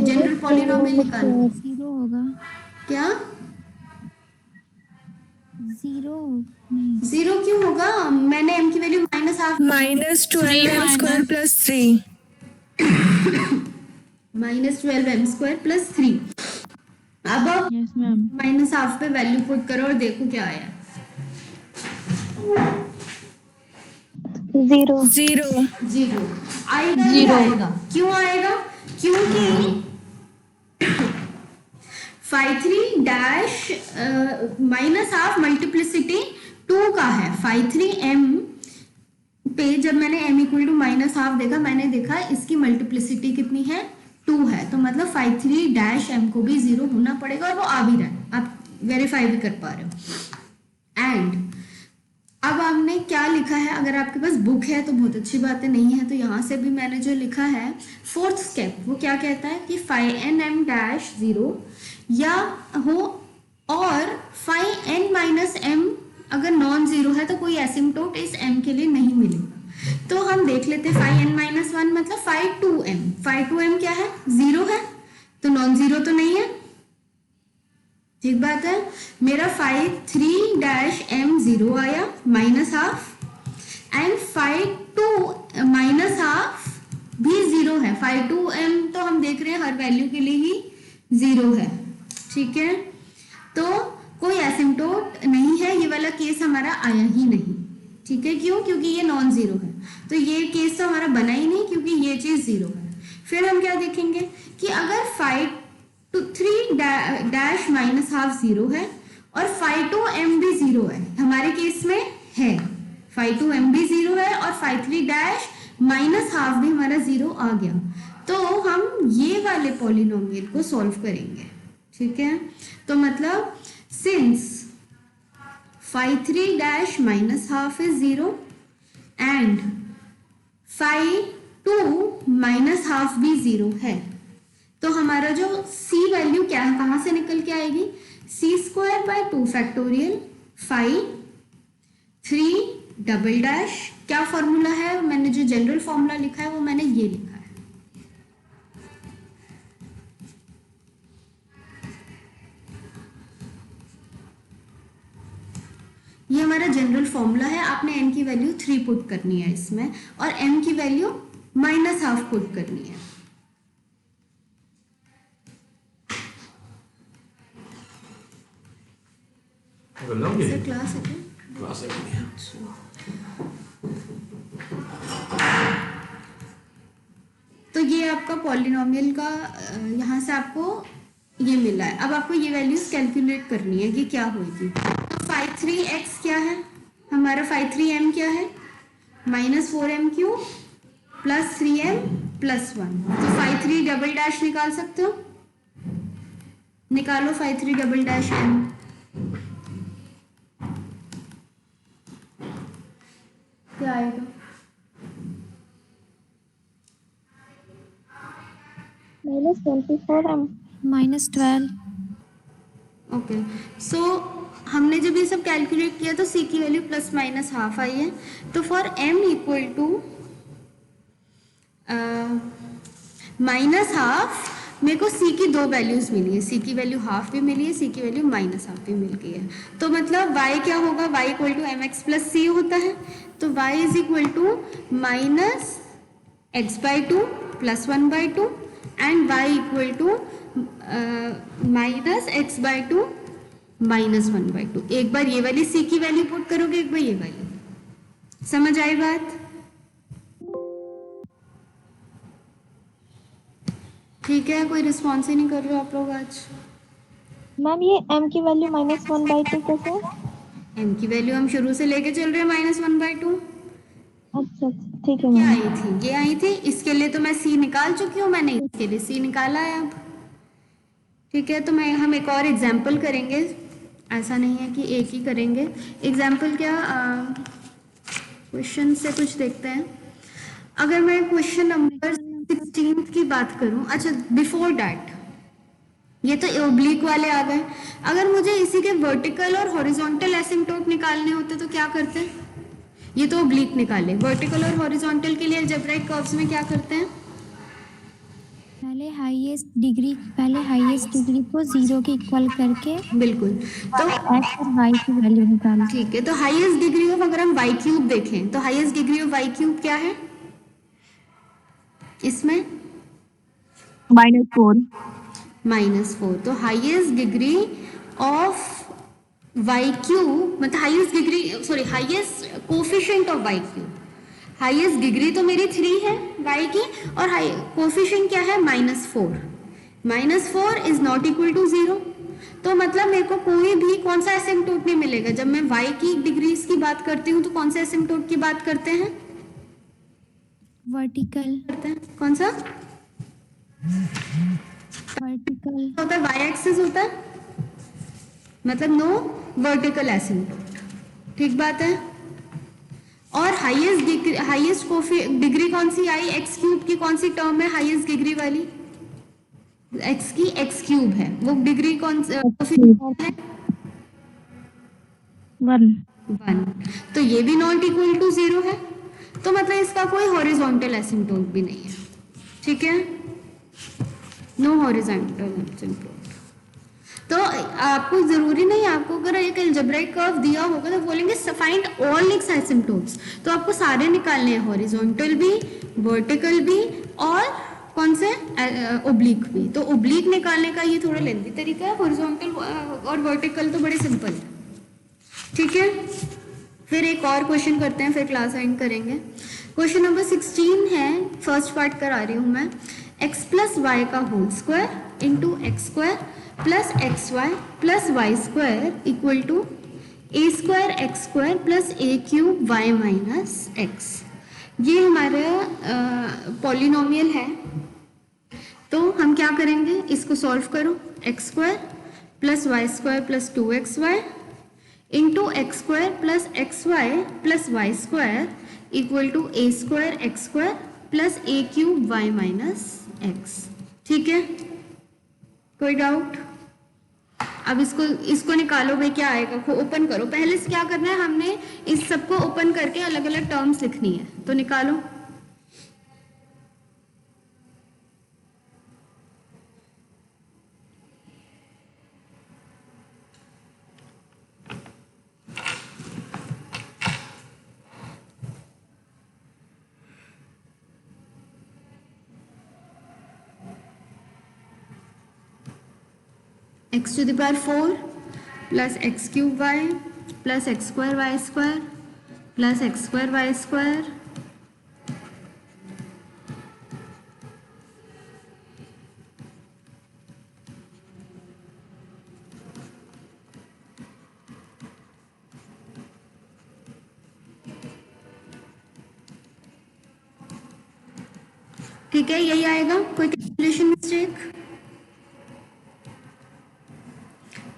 जनरल पॉलिनोमियल निकालो।
0 होगा.
क्या
0
0 क्यों होगा? मैंने m की value -½
-12m square plus 3.
-12m² plus 3। अब
Yes, ma'am.
-½ पे वैल्यू पुट करो और देखो क्या आया।
0.
0 आएगा ही आएगा। क्यों आएगा? क्योंकि φ3 डैश -½ मल्टीप्लिसिटी 2 का है। φ3m पे जब मैंने m इक्वल टू -½ देखा, मैंने देखा इसकी मल्टीप्लिसिटी कितनी है? 2 है। तो मतलब φ3 डैश m को भी 0 होना पड़ेगा, और वो आ भी रहा है, आप वेरीफाई भी कर पा रहे हो। एंड अब आपने क्या लिखा है? अगर आपके पास बुक है तो बहुत अच्छी बात है, नहीं है तो यहाँ से भी मैंने जो लिखा है, 4th स्टेप वो क्या कहता है कि φnm डैश 0 या हो, और φn-m अगर नॉन जीरो है तो कोई एसिम्प्टोट इस m के लिए नहीं मिलेगा। तो हम देख लेते हैं φn-1 मतलब φ2m। φ2m क्या है? 0 है, तो नॉन जीरो तो नहीं है। ठीक बात है। मेरा φ3 डैश m 0 आया -½ एंड φ2 -½ भी 0 है। φ2m तो हम देख रहे हैं हर वैल्यू के लिए ही 0 है। ठीक है, तो कोई एसिम्टोट नहीं है, ये वाला केस हमारा आया ही नहीं। ठीक है, क्यों? क्योंकि ये नॉन जीरो है, तो ये केस तो हमारा बना ही नहीं क्योंकि ये चीज जीरो है। फिर हम क्या देखेंगे कि अगर 5 to 3 dash minus half zero है और 5 to m भी जीरो है, हमारे केस में है 5 to m भी जीरो है और 5 3 डैश माइनस हाफ भी हमारा जीरो आ गया, तो हम ये वाले पॉलिनोमियल को सॉल्व करेंगे। ठीक है, तो मतलब since 5 3 dash minus half is zero and 5 2 minus half भी जीरो है, तो हमारा जो c वैल्यू क्या है, कहां से निकल के आएगी? c square by 2 factorial 5 3 double dash, क्या फॉर्मूला है? मैंने जो जनरल फॉर्मूला लिखा है वो मैंने ये लिखा है, ये हमारा जनरल फॉर्मूला है। आपने n की वैल्यू 3 पुट करनी है इसमें और m की वैल्यू माइनस हाफ पुट करनी है। सर क्लास है क्या?
क्लास है।
तो ये आपका पॉलिनोमियल का यहाँ से आपको ये मिला है। अब आपको ये वैल्यूज कैलकुलेट करनी है कि क्या होगी। तो 5 3x क्या है हमारा? 5 3m क्या है? -4m³ plus 3m plus 1। तो 5 3 डबल डैश निकाल सकते हो, निकालो 5 3 डबल डैश m। क्या आएगा?
-24m
-12।
ओके, सो हमने जब ये सब कैलकुलेट किया तो c की वैल्यू प्लस माइनस हाफ आई है। तो for m equal to minus half, मेरे को c की दो वैल्यूज मिली है, c की वैल्यू हाफ भी मिली है, c की वैल्यू माइनस हाफ भी मिल गई है। तो मतलब y क्या होगा? y equal to m x plus c होता है, तो y is equal to minus x by two plus 1/2 and y equal to minus x by two minus 1/2। एक बार ये वाली c की वैल्यू पुट करोगे, एक बार ये वाली। समझ आई बात? ठीक है, कोई रिस्पॉन्स ही नहीं कर रहे हो आप लोग आज।
मैम ये m की वैल्यू -1/2 कैसे है?
m की वैल्यू हम शुरू से लेके चल रहे हैं -1/2।
अच्छा ठीक है
क्या
मैम।
आई थी? ये आई थी। इसके लिए तो मैं c निकाल चुकी हूँ, मैंने इसके लिए c निकाला है अब। ठीक है, तो हम एक और एग्जाम्पल करेंगे, ऐसा नहीं है कि एक ही करेंगे। एग्जाम्पल क्या, क्वेश्चन से कुछ देखते हैं। अगर मैं क्वेश्चन नंबर 16 की बात करूं, अच्छा बिफोर डैट, ये तो ओब्लिक वाले आ गए। अगर मुझे इसी के वर्टिकल और हॉरिजॉन्टल एसिम्टोट निकालने होते तो क्या करते हैं? ये तो ओब्लिक निकाले। वर्टिकल और हॉरिजॉन्टल के लिए अलजेब्राइक कर्व्स में क्या करते हैं?
पहले हाईएस्ट डिग्री को 0 के इक्वल करके
बिल्कुल, तो
x और y की वैल्यू निकालो।
ठीक है, तो हाईएस्ट डिग्री ऑफ अगर हम y³ देखें तो हाईएस्ट डिग्री ऑफ y³ क्या है इसमें?
-4
-4। तो हाईएस्ट डिग्री ऑफ y³ मतलब highest coefficient of y³। Highest degree तो मेरी 3 है y की और कोफिशिएंट क्या है? -4। -4 इज नॉट इक्वल टू 0। तो मतलब मेरे को कोई भी कौन सा एसिम्टोट नहीं मिलेगा। जब मैं y की डिग्रीज की बात करती हूँ तो कौन से एसिम्टोट की बात करते हैं?
वर्टिकल
कौन सा
वर्टिकल
होता है? y एक्सिस होता है, मतलब नो वर्टिकल एसिम्टोट। ठीक बात है। और हाईएस्ट डिग्री कौन सी आई? x³ की कौन सी टर्म है हाईएस्ट डिग्री वाली? x की x³ है, वो डिग्री कौन सी है? 1। तो ये भी नॉट इक्वल टू 0 है, तो मतलब इसका कोई हॉरिजॉन्टल एसिम्टोट भी नहीं है। ठीक है, नो हॉरिजॉन्टल एसिम्टोट। तो आपको जरूरी नहीं, आपको अगर एक अलजेब्राइक कर्व दिया होगा तो बोलेंगे फाइंड ऑल एक्स एसिम्टोट्स, तो आपको सारे निकालने हैं, हॉरिजॉन्टल भी, वर्टिकल भी और कौन से ओब्लिक भी। तो ओब्लिक निकालने का ये थोड़ा लेंथी तरीका है, हॉरिजॉन्टल और वर्टिकल तो बड़े सिंपल है। ठीक है, फिर एक और क्वेश्चन करते हैं, फिर क्लास एंड करेंगे। क्वेश्चन नंबर 16 है, फर्स्ट पार्ट करा रही हूँ मैं। x प्लस वाई का whole square into x square plus x y plus y square equal to a square x square plus a cube y minus x. ये हमारा पॉलिनोमियल है। तो हम क्या करेंगे, इसको सॉल्व करो। X square plus y square plus 2xy into x square plus x y plus y square equal to a square x square plus a cube y minus x. ठीक है, कोई डाउट? अब इसको निकालो भाई, क्या आएगा? ओपन करो। पहले से क्या करना है, हमने इस सबको ओपन करके अलग अलग टर्म्स लिखनी है। तो निकालो। x to the power 4 plus x cube y plus x square y square plus x square y square ठीक है, यही आएगा। कोई कैलकुलेशन मिस्टेक?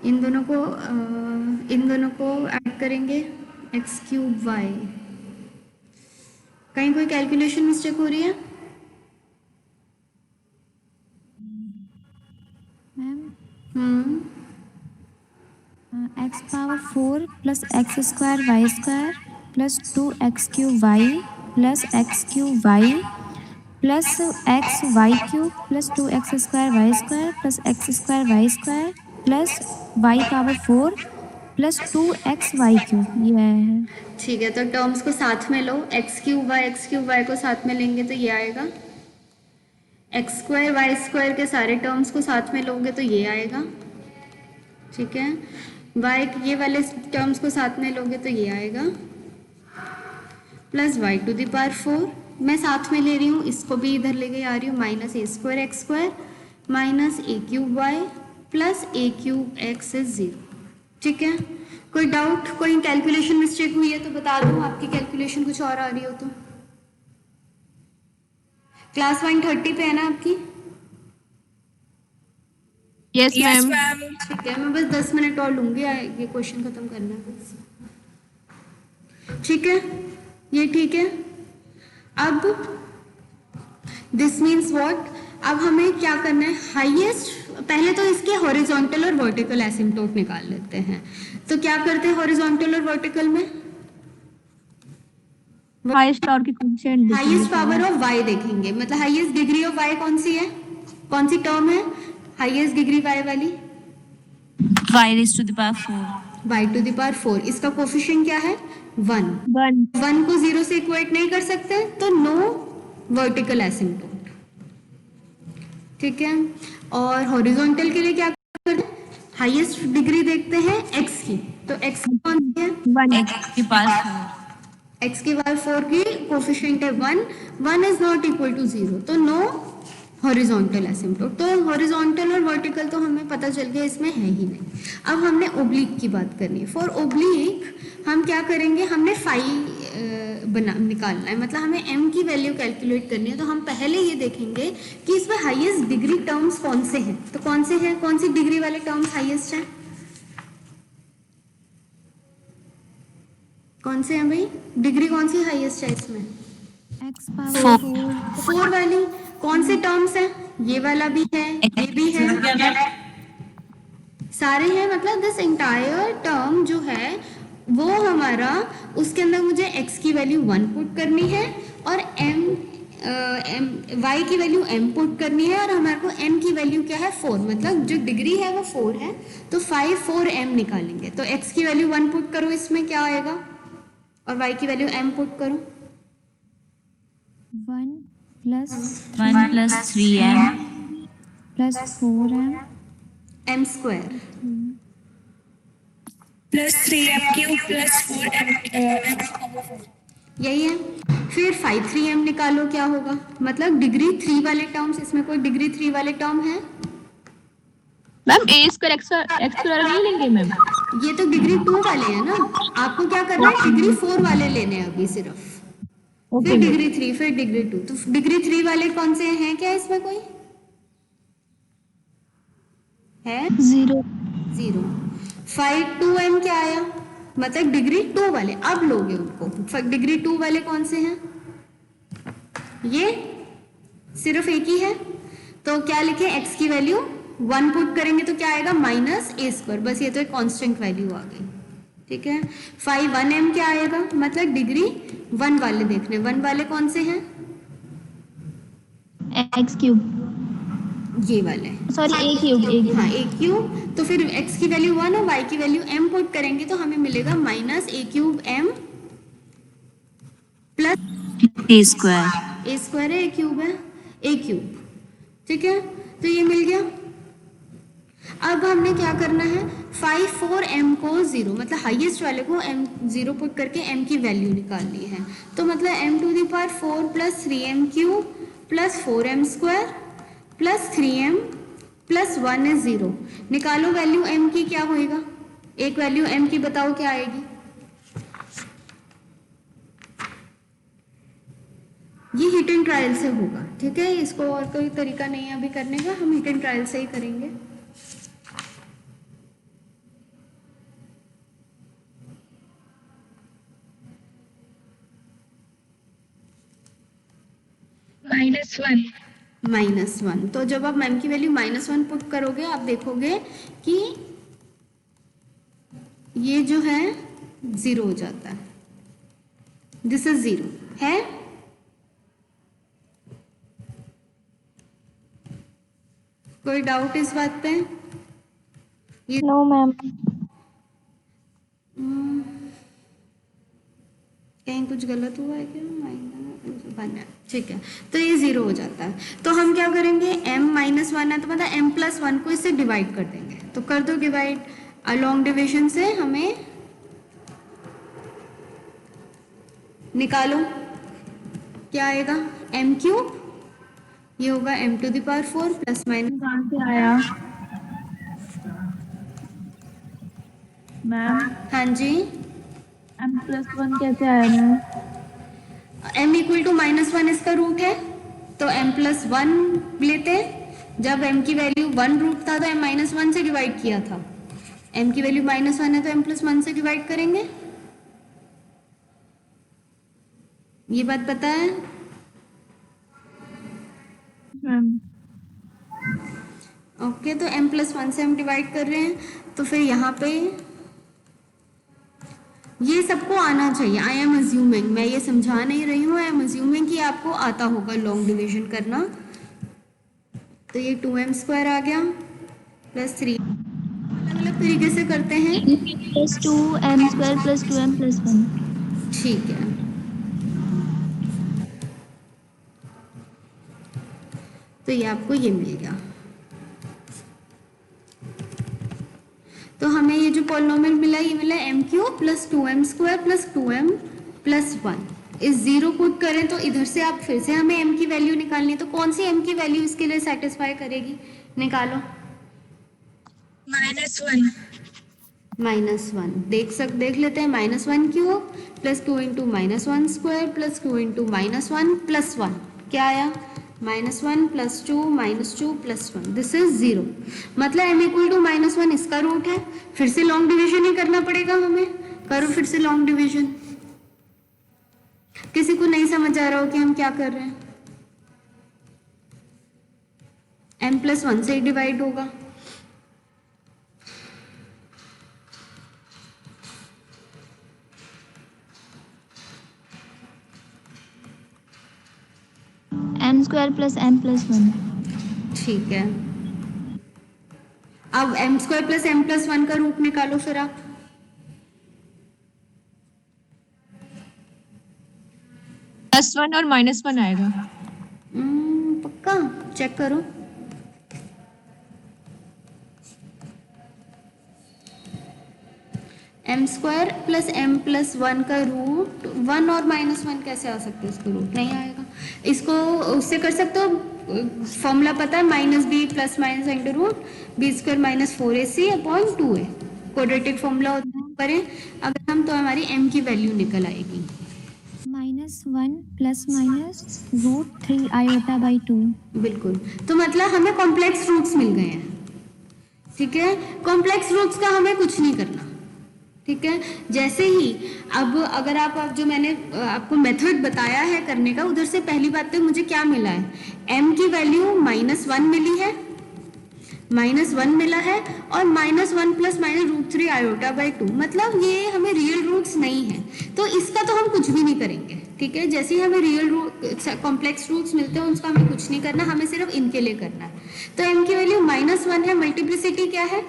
इन दोनों को ऐड करेंगे, एक्स क्यूब वाई। कहीं कोई कैलकुलेशन मिस्टेक हो रही है?
Ma'am x power 4 plus x square y square plus 2x cube y plus x cube y plus x y cube plus 2x square y square plus x square y square plus y power 4 plus 2x y cube. ये है।
ठीक है, तो टर्म्स को साथ में लो। एक्स क्यूब वाई को साथ में लेंगे तो ये आएगा। एक्स स्क्वायर वाई स्क्वायर के सारे टर्म्स को साथ में लोगे तो ये आएगा। ठीक है, वाई ये वाले टर्म्स को साथ में लोगे तो ये आएगा plus y to the power 4। मैं साथ में ले रही हूँ, इसको भी इधर लेके आ रही हूँ, minus a square x square minus a cube y plus a cube x is 0। ठीक है, कोई डाउट? कोई कैलकुलेशन मिस्टेक हुई है तो बता दो, आपकी कैलकुलेशन कुछ और आ रही हो तो। क्लास 130 पे है ना आपकी?
Yes
Yes,
ma'am.
ma'am.
ठीक है, मैं बस 10 मिनट और लूंगी, ये क्वेश्चन खत्म करना है बस। ठीक है, ये ठीक है। अब दिस मीन्स व्हाट? अब हमें क्या करना है, हाईएस्ट, पहले तो इसके हॉरिजॉन्टल और वर्टिकल एसिम्प्टोट निकाल लेते हैं। तो क्या करते हैं हॉरिजॉन्टल और वर्टिकल में?
हाईएस्ट और की coefficient
highest power of y देखेंगे, मतलब हाईएस्ट डिग्री ऑफ y कौन सी है, कौन सी टर्म है हाईएस्ट डिग्री y वाली?
y raised to the power 4।
y to the power 4। इसका कोफिशिएंट क्या है? 1। 1 को 0 से इक्वेट नहीं कर सकते, तो नो वर्टिकल एसिम्प्टोट। ठीक है, और हॉरिजॉन्टल के लिए क्या करते हैं, हाईएस्ट डिग्री देखते हैं x की। तो x कौन सी है?
x की पावर 4।
x की पावर 4 की कोफिशिएंट है 1। 1 इज नॉट इक्वल टू 0, तो नो हॉरिजॉन्टल एसिम्प्टोट। तो हॉरिजॉन्टल और वर्टिकल तो हमें पता चल गया इसमें है ही नहीं। अब हमने ओब्लिक की बात करनी है। फॉर ओब्लिक हम क्या करेंगे, हमने निकालना है, मतलब हमें m की वैल्यू कैलकुलेट करनी है। तो हम पहले ये देखेंगे कि इसमें हाईएस्ट डिग्री टर्म्स कौन से हैं। तो कौन से हैं, कौन सी डिग्री वाले टर्म्स हाईएस्ट हैं? कौन से हैं भाई, डिग्री कौन सी हाईएस्ट है इसमें?
x पावर
4 वाली। कौन से टर्म्स हैं? ये वाला भी है, ये भी है, सारे हैं। मतलब दिस एंटायर टर्म जो है वो हमारा, उसके अंदर मुझे x की वैल्यू 1 पुट करनी है और y की वैल्यू m पुट करनी है, और हमारे को n की वैल्यू क्या है? 4। मतलब जो डिग्री है वो 4 है, तो 5 4 m निकालेंगे। तो x की वैल्यू 1 पुट करो, इसमें क्या आएगा, और y की वैल्यू m पुट करो।
1 plus
1 plus 3m
plus 4m
m square
plus 3m cube plus 4m
यही है। फिर 5 3m निकालो, क्या होगा, मतलब डिग्री 3 वाले टर्म्स, इसमें कोई डिग्री 3 वाले टर्म है?
Ma'am a square x square नहीं लेंगे मैम?
ये तो डिग्री 2 वाले हैं ना, आपको क्या करना है, डिग्री 4 वाले लेने हैं अभी सिर्फ। फिर डिग्री 3, फिर डिग्री 2। तो डिग्री 3 वाले कौन से हैं, क्या इसमें कोई है?
0
0। 5 2m क्या आया, मतलब डिग्री 2 वाले, अब लोगे उनको। डिग्री 2 वाले कौन से हैं, ये सिर्फ एक ही है, तो क्या लिखे, x की वैल्यू 1 पुट करेंगे तो क्या आएगा, माइनस ए स्क्वायर, बस ये तो एक कांस्टेंट वैल्यू आ गई। ठीक है। 1m क्या आएगा, मतलब डिग्री 1 वाले देखने, 1 वाले कौन से हैं,
x क्यूब,
ये वाले,
सॉरी a क्यूब,
हाँ a क्यूब। तो फिर x की वैल्यू 1 और y की वैल्यू m पुट करेंगे तो हमें मिलेगा minus a cube m plus
a square.
a square है, a क्यूब है, a क्यूब। ठीक है, तो ये मिल गया। अब हमने क्या करना है, 5 4m को 0, मतलब हाईएस्ट वाले को m 0 पुट करके m की वैल्यू निकालनी है। तो मतलब m to the power 4 plus 3m cube plus 4m square plus 3m plus 1 is 0। निकालो वैल्यू m की, क्या होएगा, एक वैल्यू m की बताओ क्या आएगी। ये हिट एंड ट्रायल से होगा, ठीक है, इसको और कोई तरीका नहीं है अभी करने का, हम हिट एंड ट्रायल से ही करेंगे। -1। तो जब आप m की वैल्यू -1 पुट करोगे, आप देखोगे कि ये जो है 0 हो जाता है, दिस इज 0 है। कोई डाउट इस बात पे? ये
नो मैम।
कहीं कुछ गलत हुआ है क्या, ठीक है, तो ये 0 हो जाता है। तो हम क्या करेंगे, m -1 है तो मतलब m प्लस 1 को इससे डिवाइड कर देंगे, तो कर दो डिवाइड, अलॉन्ग डिविजन से हमें निकालो क्या आएगा, m क्यूब, ये होगा m to the power 4 plus minus,
कहाँ से आया मैम?
हाँ जी,
m+1 कैसे आया मैम?
m इक्वल टू -1 इसका रूट है, तो m प्लस 1 लेते हैं। जब m की वैल्यू 1 रूट था तो m -1 से डिवाइड किया था, m की वैल्यू -1 है तो m प्लस 1 से डिवाइड करेंगे। ये बात पता है?
मैम
ओके, तो m प्लस 1 से हम डिवाइड कर रहे हैं, तो फिर यहाँ पे ये सबको आना चाहिए। आई एम अज्यूमिंग, मैं ये समझा नहीं रही हूँ, आई एम अज्यूमिंग कि आपको आता होगा लॉन्ग डिवीजन करना। तो ये 2m स्क्वायर आ गया प्लस 3, अलग अलग तरीके से करते हैं,
plus 2m square plus 2m plus 1।
ठीक है। तो ये आपको ये मिल गया। तो हमें ये जो पॉलिनोमियल मिला, ये मिला m cube plus 2m square plus 2m plus 1। इस 0 पुट करें तो इधर से आप फिर से हमें m की वैल्यू निकालनी है, तो कौन सी m की वैल्यू इसके लिए सेटिस्फाई करेगी, निकालो। -1 देख लेते हैं, -1 cube plus 2 into -1 square plus 2 into -1 plus 1, क्या आया, -1 प्लस 2 -2 प्लस 1, दिस इज 0। मतलब m इक्वल टू -1 इसका रूट है, फिर से लॉन्ग डिवीजन ही करना पड़ेगा हमें, करो फिर से लॉन्ग डिवीजन। किसी को नहीं समझ आ रहा हो कि हम क्या कर रहे हैं, m प्लस 1 से ही डिवाइड होगा,
m square plus n plus 1।
ठीक है। अब m square plus m plus 1 का रूट निकालो फिर आप,
+1 और -1 आएगा।
चेक करो। M square plus m plus one का रूट 1 और -1 कैसे आ सकते हैं, इसको रूट नहीं आएगा। इसको उससे कर सकते हो, फॉर्मूला पता है, -b plus minus into root b square -4ac upon 2a, quadratic formula करें अगर हम, तो हमारी m की वैल्यू निकल आएगी
-1 प्लस माइनस √3 आयोटा बाई 2।
बिल्कुल। तो मतलब हमें कॉम्प्लेक्स रूट्स मिल गए हैं, ठीक है। कॉम्प्लेक्स रूट्स का हमें कुछ नहीं करना, ठीक है। जैसे ही अब अगर आप जो मैंने आपको मेथड बताया है करने का, उधर से पहली बात तो मुझे क्या मिला है, m की वैल्यू -1 मिली है, -1 मिला है, और -1 प्लस माइनस √3 आयोटा बाई 2, मतलब ये हमें रियल रूट्स नहीं है, तो इसका तो हम कुछ भी नहीं करेंगे, ठीक है। जैसे ही हमें रियल रूट कॉम्प्लेक्स रूट्स मिलते हैं उसका हमें कुछ नहीं करना, हमें सिर्फ इनके लिए करना है। तो m की वैल्यू -1 है, मल्टीप्लिसिटी क्या है,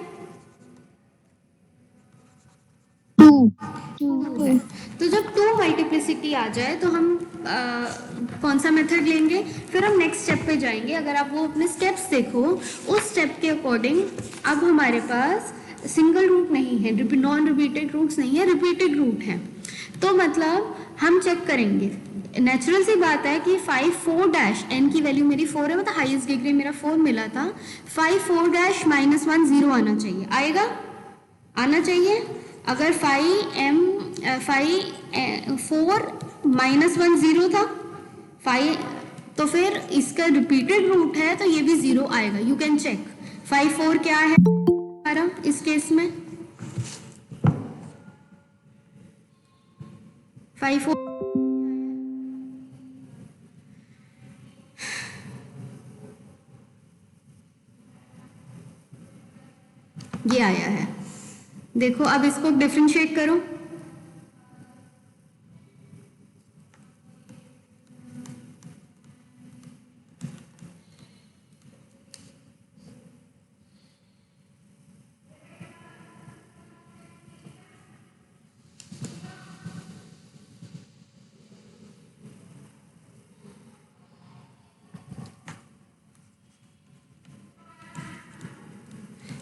2 है। तो जब 2 मल्टीप्लिसिटी आ जाए तो हम कौन सा मेथड लेंगे, फिर हम नेक्स्ट स्टेप पे जाएंगे। अगर आप वो अपने स्टेप्स देखो, उस स्टेप के अकॉर्डिंग अब हमारे पास सिंगल रूट नहीं है, नॉन रिपीटेड रूट्स नहीं है, रिपीटेड रूट है। तो मतलब हम चेक करेंगे, नेचुरल सी बात है कि 5 4 डैश n की वैल्यू मेरी 4 है, मतलब हाईएस्ट डिग्री मेरा 4 मिला था, 5 4 डैश -1 0 आना चाहिए, आएगा, आना चाहिए। अगर 4 -1 0 था 5, तो फिर इसका रिपीटेड रूट है तो ये भी 0 आएगा। यू कैन चेक 5 4 क्या है हमारा इस केस में, 5 4 ये आया है। देखो अब इसको डिफरेंशिएट करो,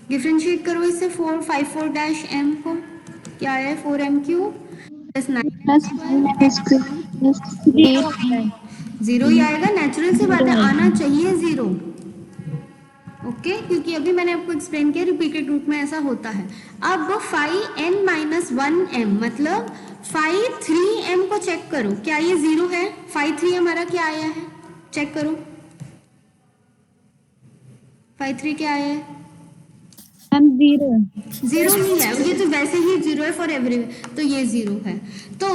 डिफरेंशिएट करो इससे 4 5 4 डैश m को, क्या है 4m क्यूब प्लस 9 0 ही आएगा, नेचुरल सी बात है, आना चाहिए 0, ओके, क्योंकि अभी मैंने आपको एक्सप्लेन किया रिपीटेड रूट में ऐसा होता है। अब 5n-1m मतलब 5 3m को चेक करो, क्या ये 0 है, 5 3 हमारा क्या आया है, चेक करो 5 3 क्या आया है, 0 ही है, ये तो वैसे ही 0 है फॉर एवरी, तो ये 0 है। तो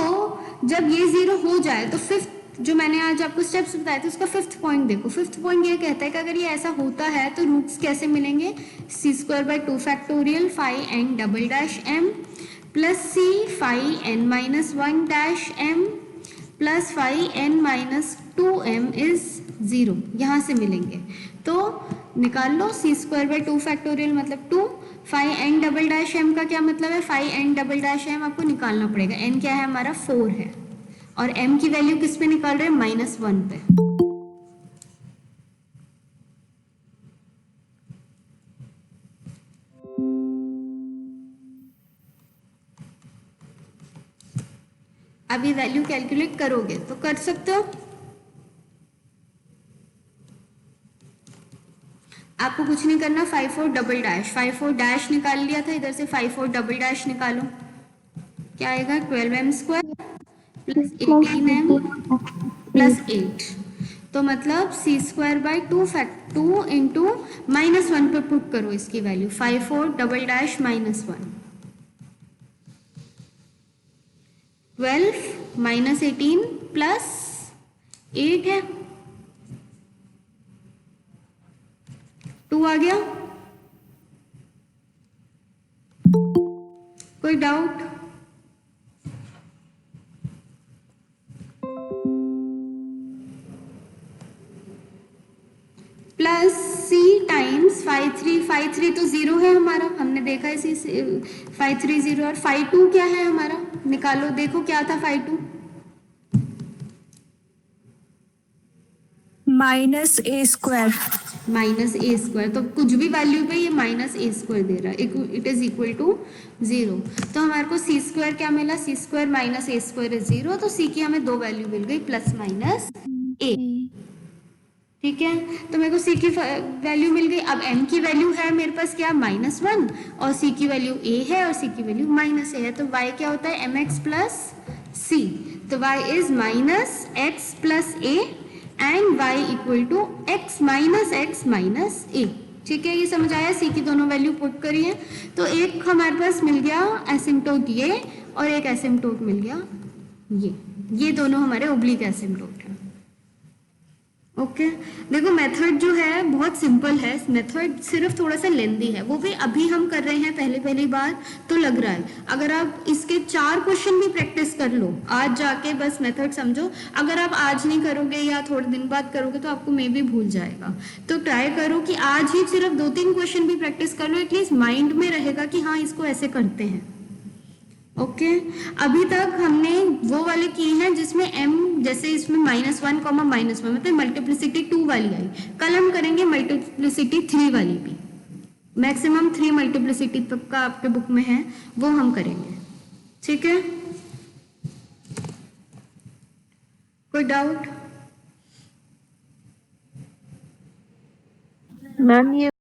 जब ये 0 हो जाए तो फिफ्थ जो मैंने आज आपको स्टेप्स बताए थे उसका फिफ्थ पॉइंट देखो। फिफ्थ पॉइंट ये कहता है कि अगर ये ऐसा होता है तो रूट्स कैसे मिलेंगे, c² 2 factorial 5n double dash m plus c 5n-1 dash m plus 5n-2m is 0, यहाँ से मिलेंगे। तो निकाल लो c² 2 फैक्टोरियल मतलब 2, 5n डबल डैश m का क्या मतलब है, 5n डबल डैश m आपको निकालना पड़ेगा, n क्या है हमारा 4 है, और m की वैल्यू किस पे निकाल रहे हैं, -1 पे। अब ये वैल्यू कैलकुलेट करोगे तो कर सकते हो, आपको कुछ नहीं करना, 5 4 डबल डैश 5 4 डैश निकाल लिया था, इधर से 5 4 डबल डैश निकालो, क्या आएगा 12m² प्लस 18m प्लस 8, तो मतलब c² 2 इंटू -1 पे पुट करो इसकी वैल्यू, 5 4 डबल डैश -1 12 -18 प्लस 8 है, 2 आ गया, कोई डाउट, प्लस c टाइम्स 5 3 तो 0 है हमारा, हमने देखा इसी 5 3 0, और 5 2 क्या है हमारा, निकालो देखो क्या था 5 2,
minus a square.
Minus a square, तो कुछ भी वैल्यू पे ये माइनस ए स्क्वायर दे रहा है, इट इज इक्वल टू 0। तो हमारे को सी स्क्वायर क्या मिला, c square minus a square is 0, तो सी की हमें दो वैल्यू मिल गई प्लस माइनस ए। ठीक है, तो मेरे को सी की वैल्यू मिल गई। अब एम की वैल्यू है मेरे पास क्या, -1, और सी की वैल्यू ए है और सी की वैल्यू माइनस ए है, तो y क्या होता है, mx प्लस सी, तो y is minus x plus a and y equal to x minus a. ठीक है, ये समझ आया, सी की दोनों वैल्यू पुट करी है, तो एक हमारे पास मिल गया एसिम्प्टोट ये, और एक एसिम्प्टोट मिल गया ये दोनों हमारे ओब्लिक एसिम्प्टोट है। ओके देखो मेथड जो है बहुत सिंपल है, मेथड सिर्फ थोड़ा सा लेंदी है, वो भी अभी हम कर रहे हैं पहली बार तो लग रहा है। अगर आप इसके 4 क्वेश्चन भी प्रैक्टिस कर लो आज जाके, बस मेथड समझो, अगर आप आज नहीं करोगे या थोड़े दिन बाद करोगे तो आपको मे भी भूल जाएगा, तो ट्राई करो कि आज ही सिर्फ 2-3 क्वेश्चन भी प्रैक्टिस कर लो, एटलीस्ट माइंड में रहेगा कि हाँ इसको ऐसे करते हैं। ओके अभी तक हमने वो वाले किए हैं जिसमें m, जैसे इसमें -1, -1 मतलब मल्टीप्लिसिटी 2 वाली आई, कल हम करेंगे मल्टीप्लिसिटी 3 वाली भी, मैक्सिमम 3 मल्टीप्लिसिटी तक का आपके बुक में है, वो हम करेंगे। ठीक है, कोई डाउट?
मैम ये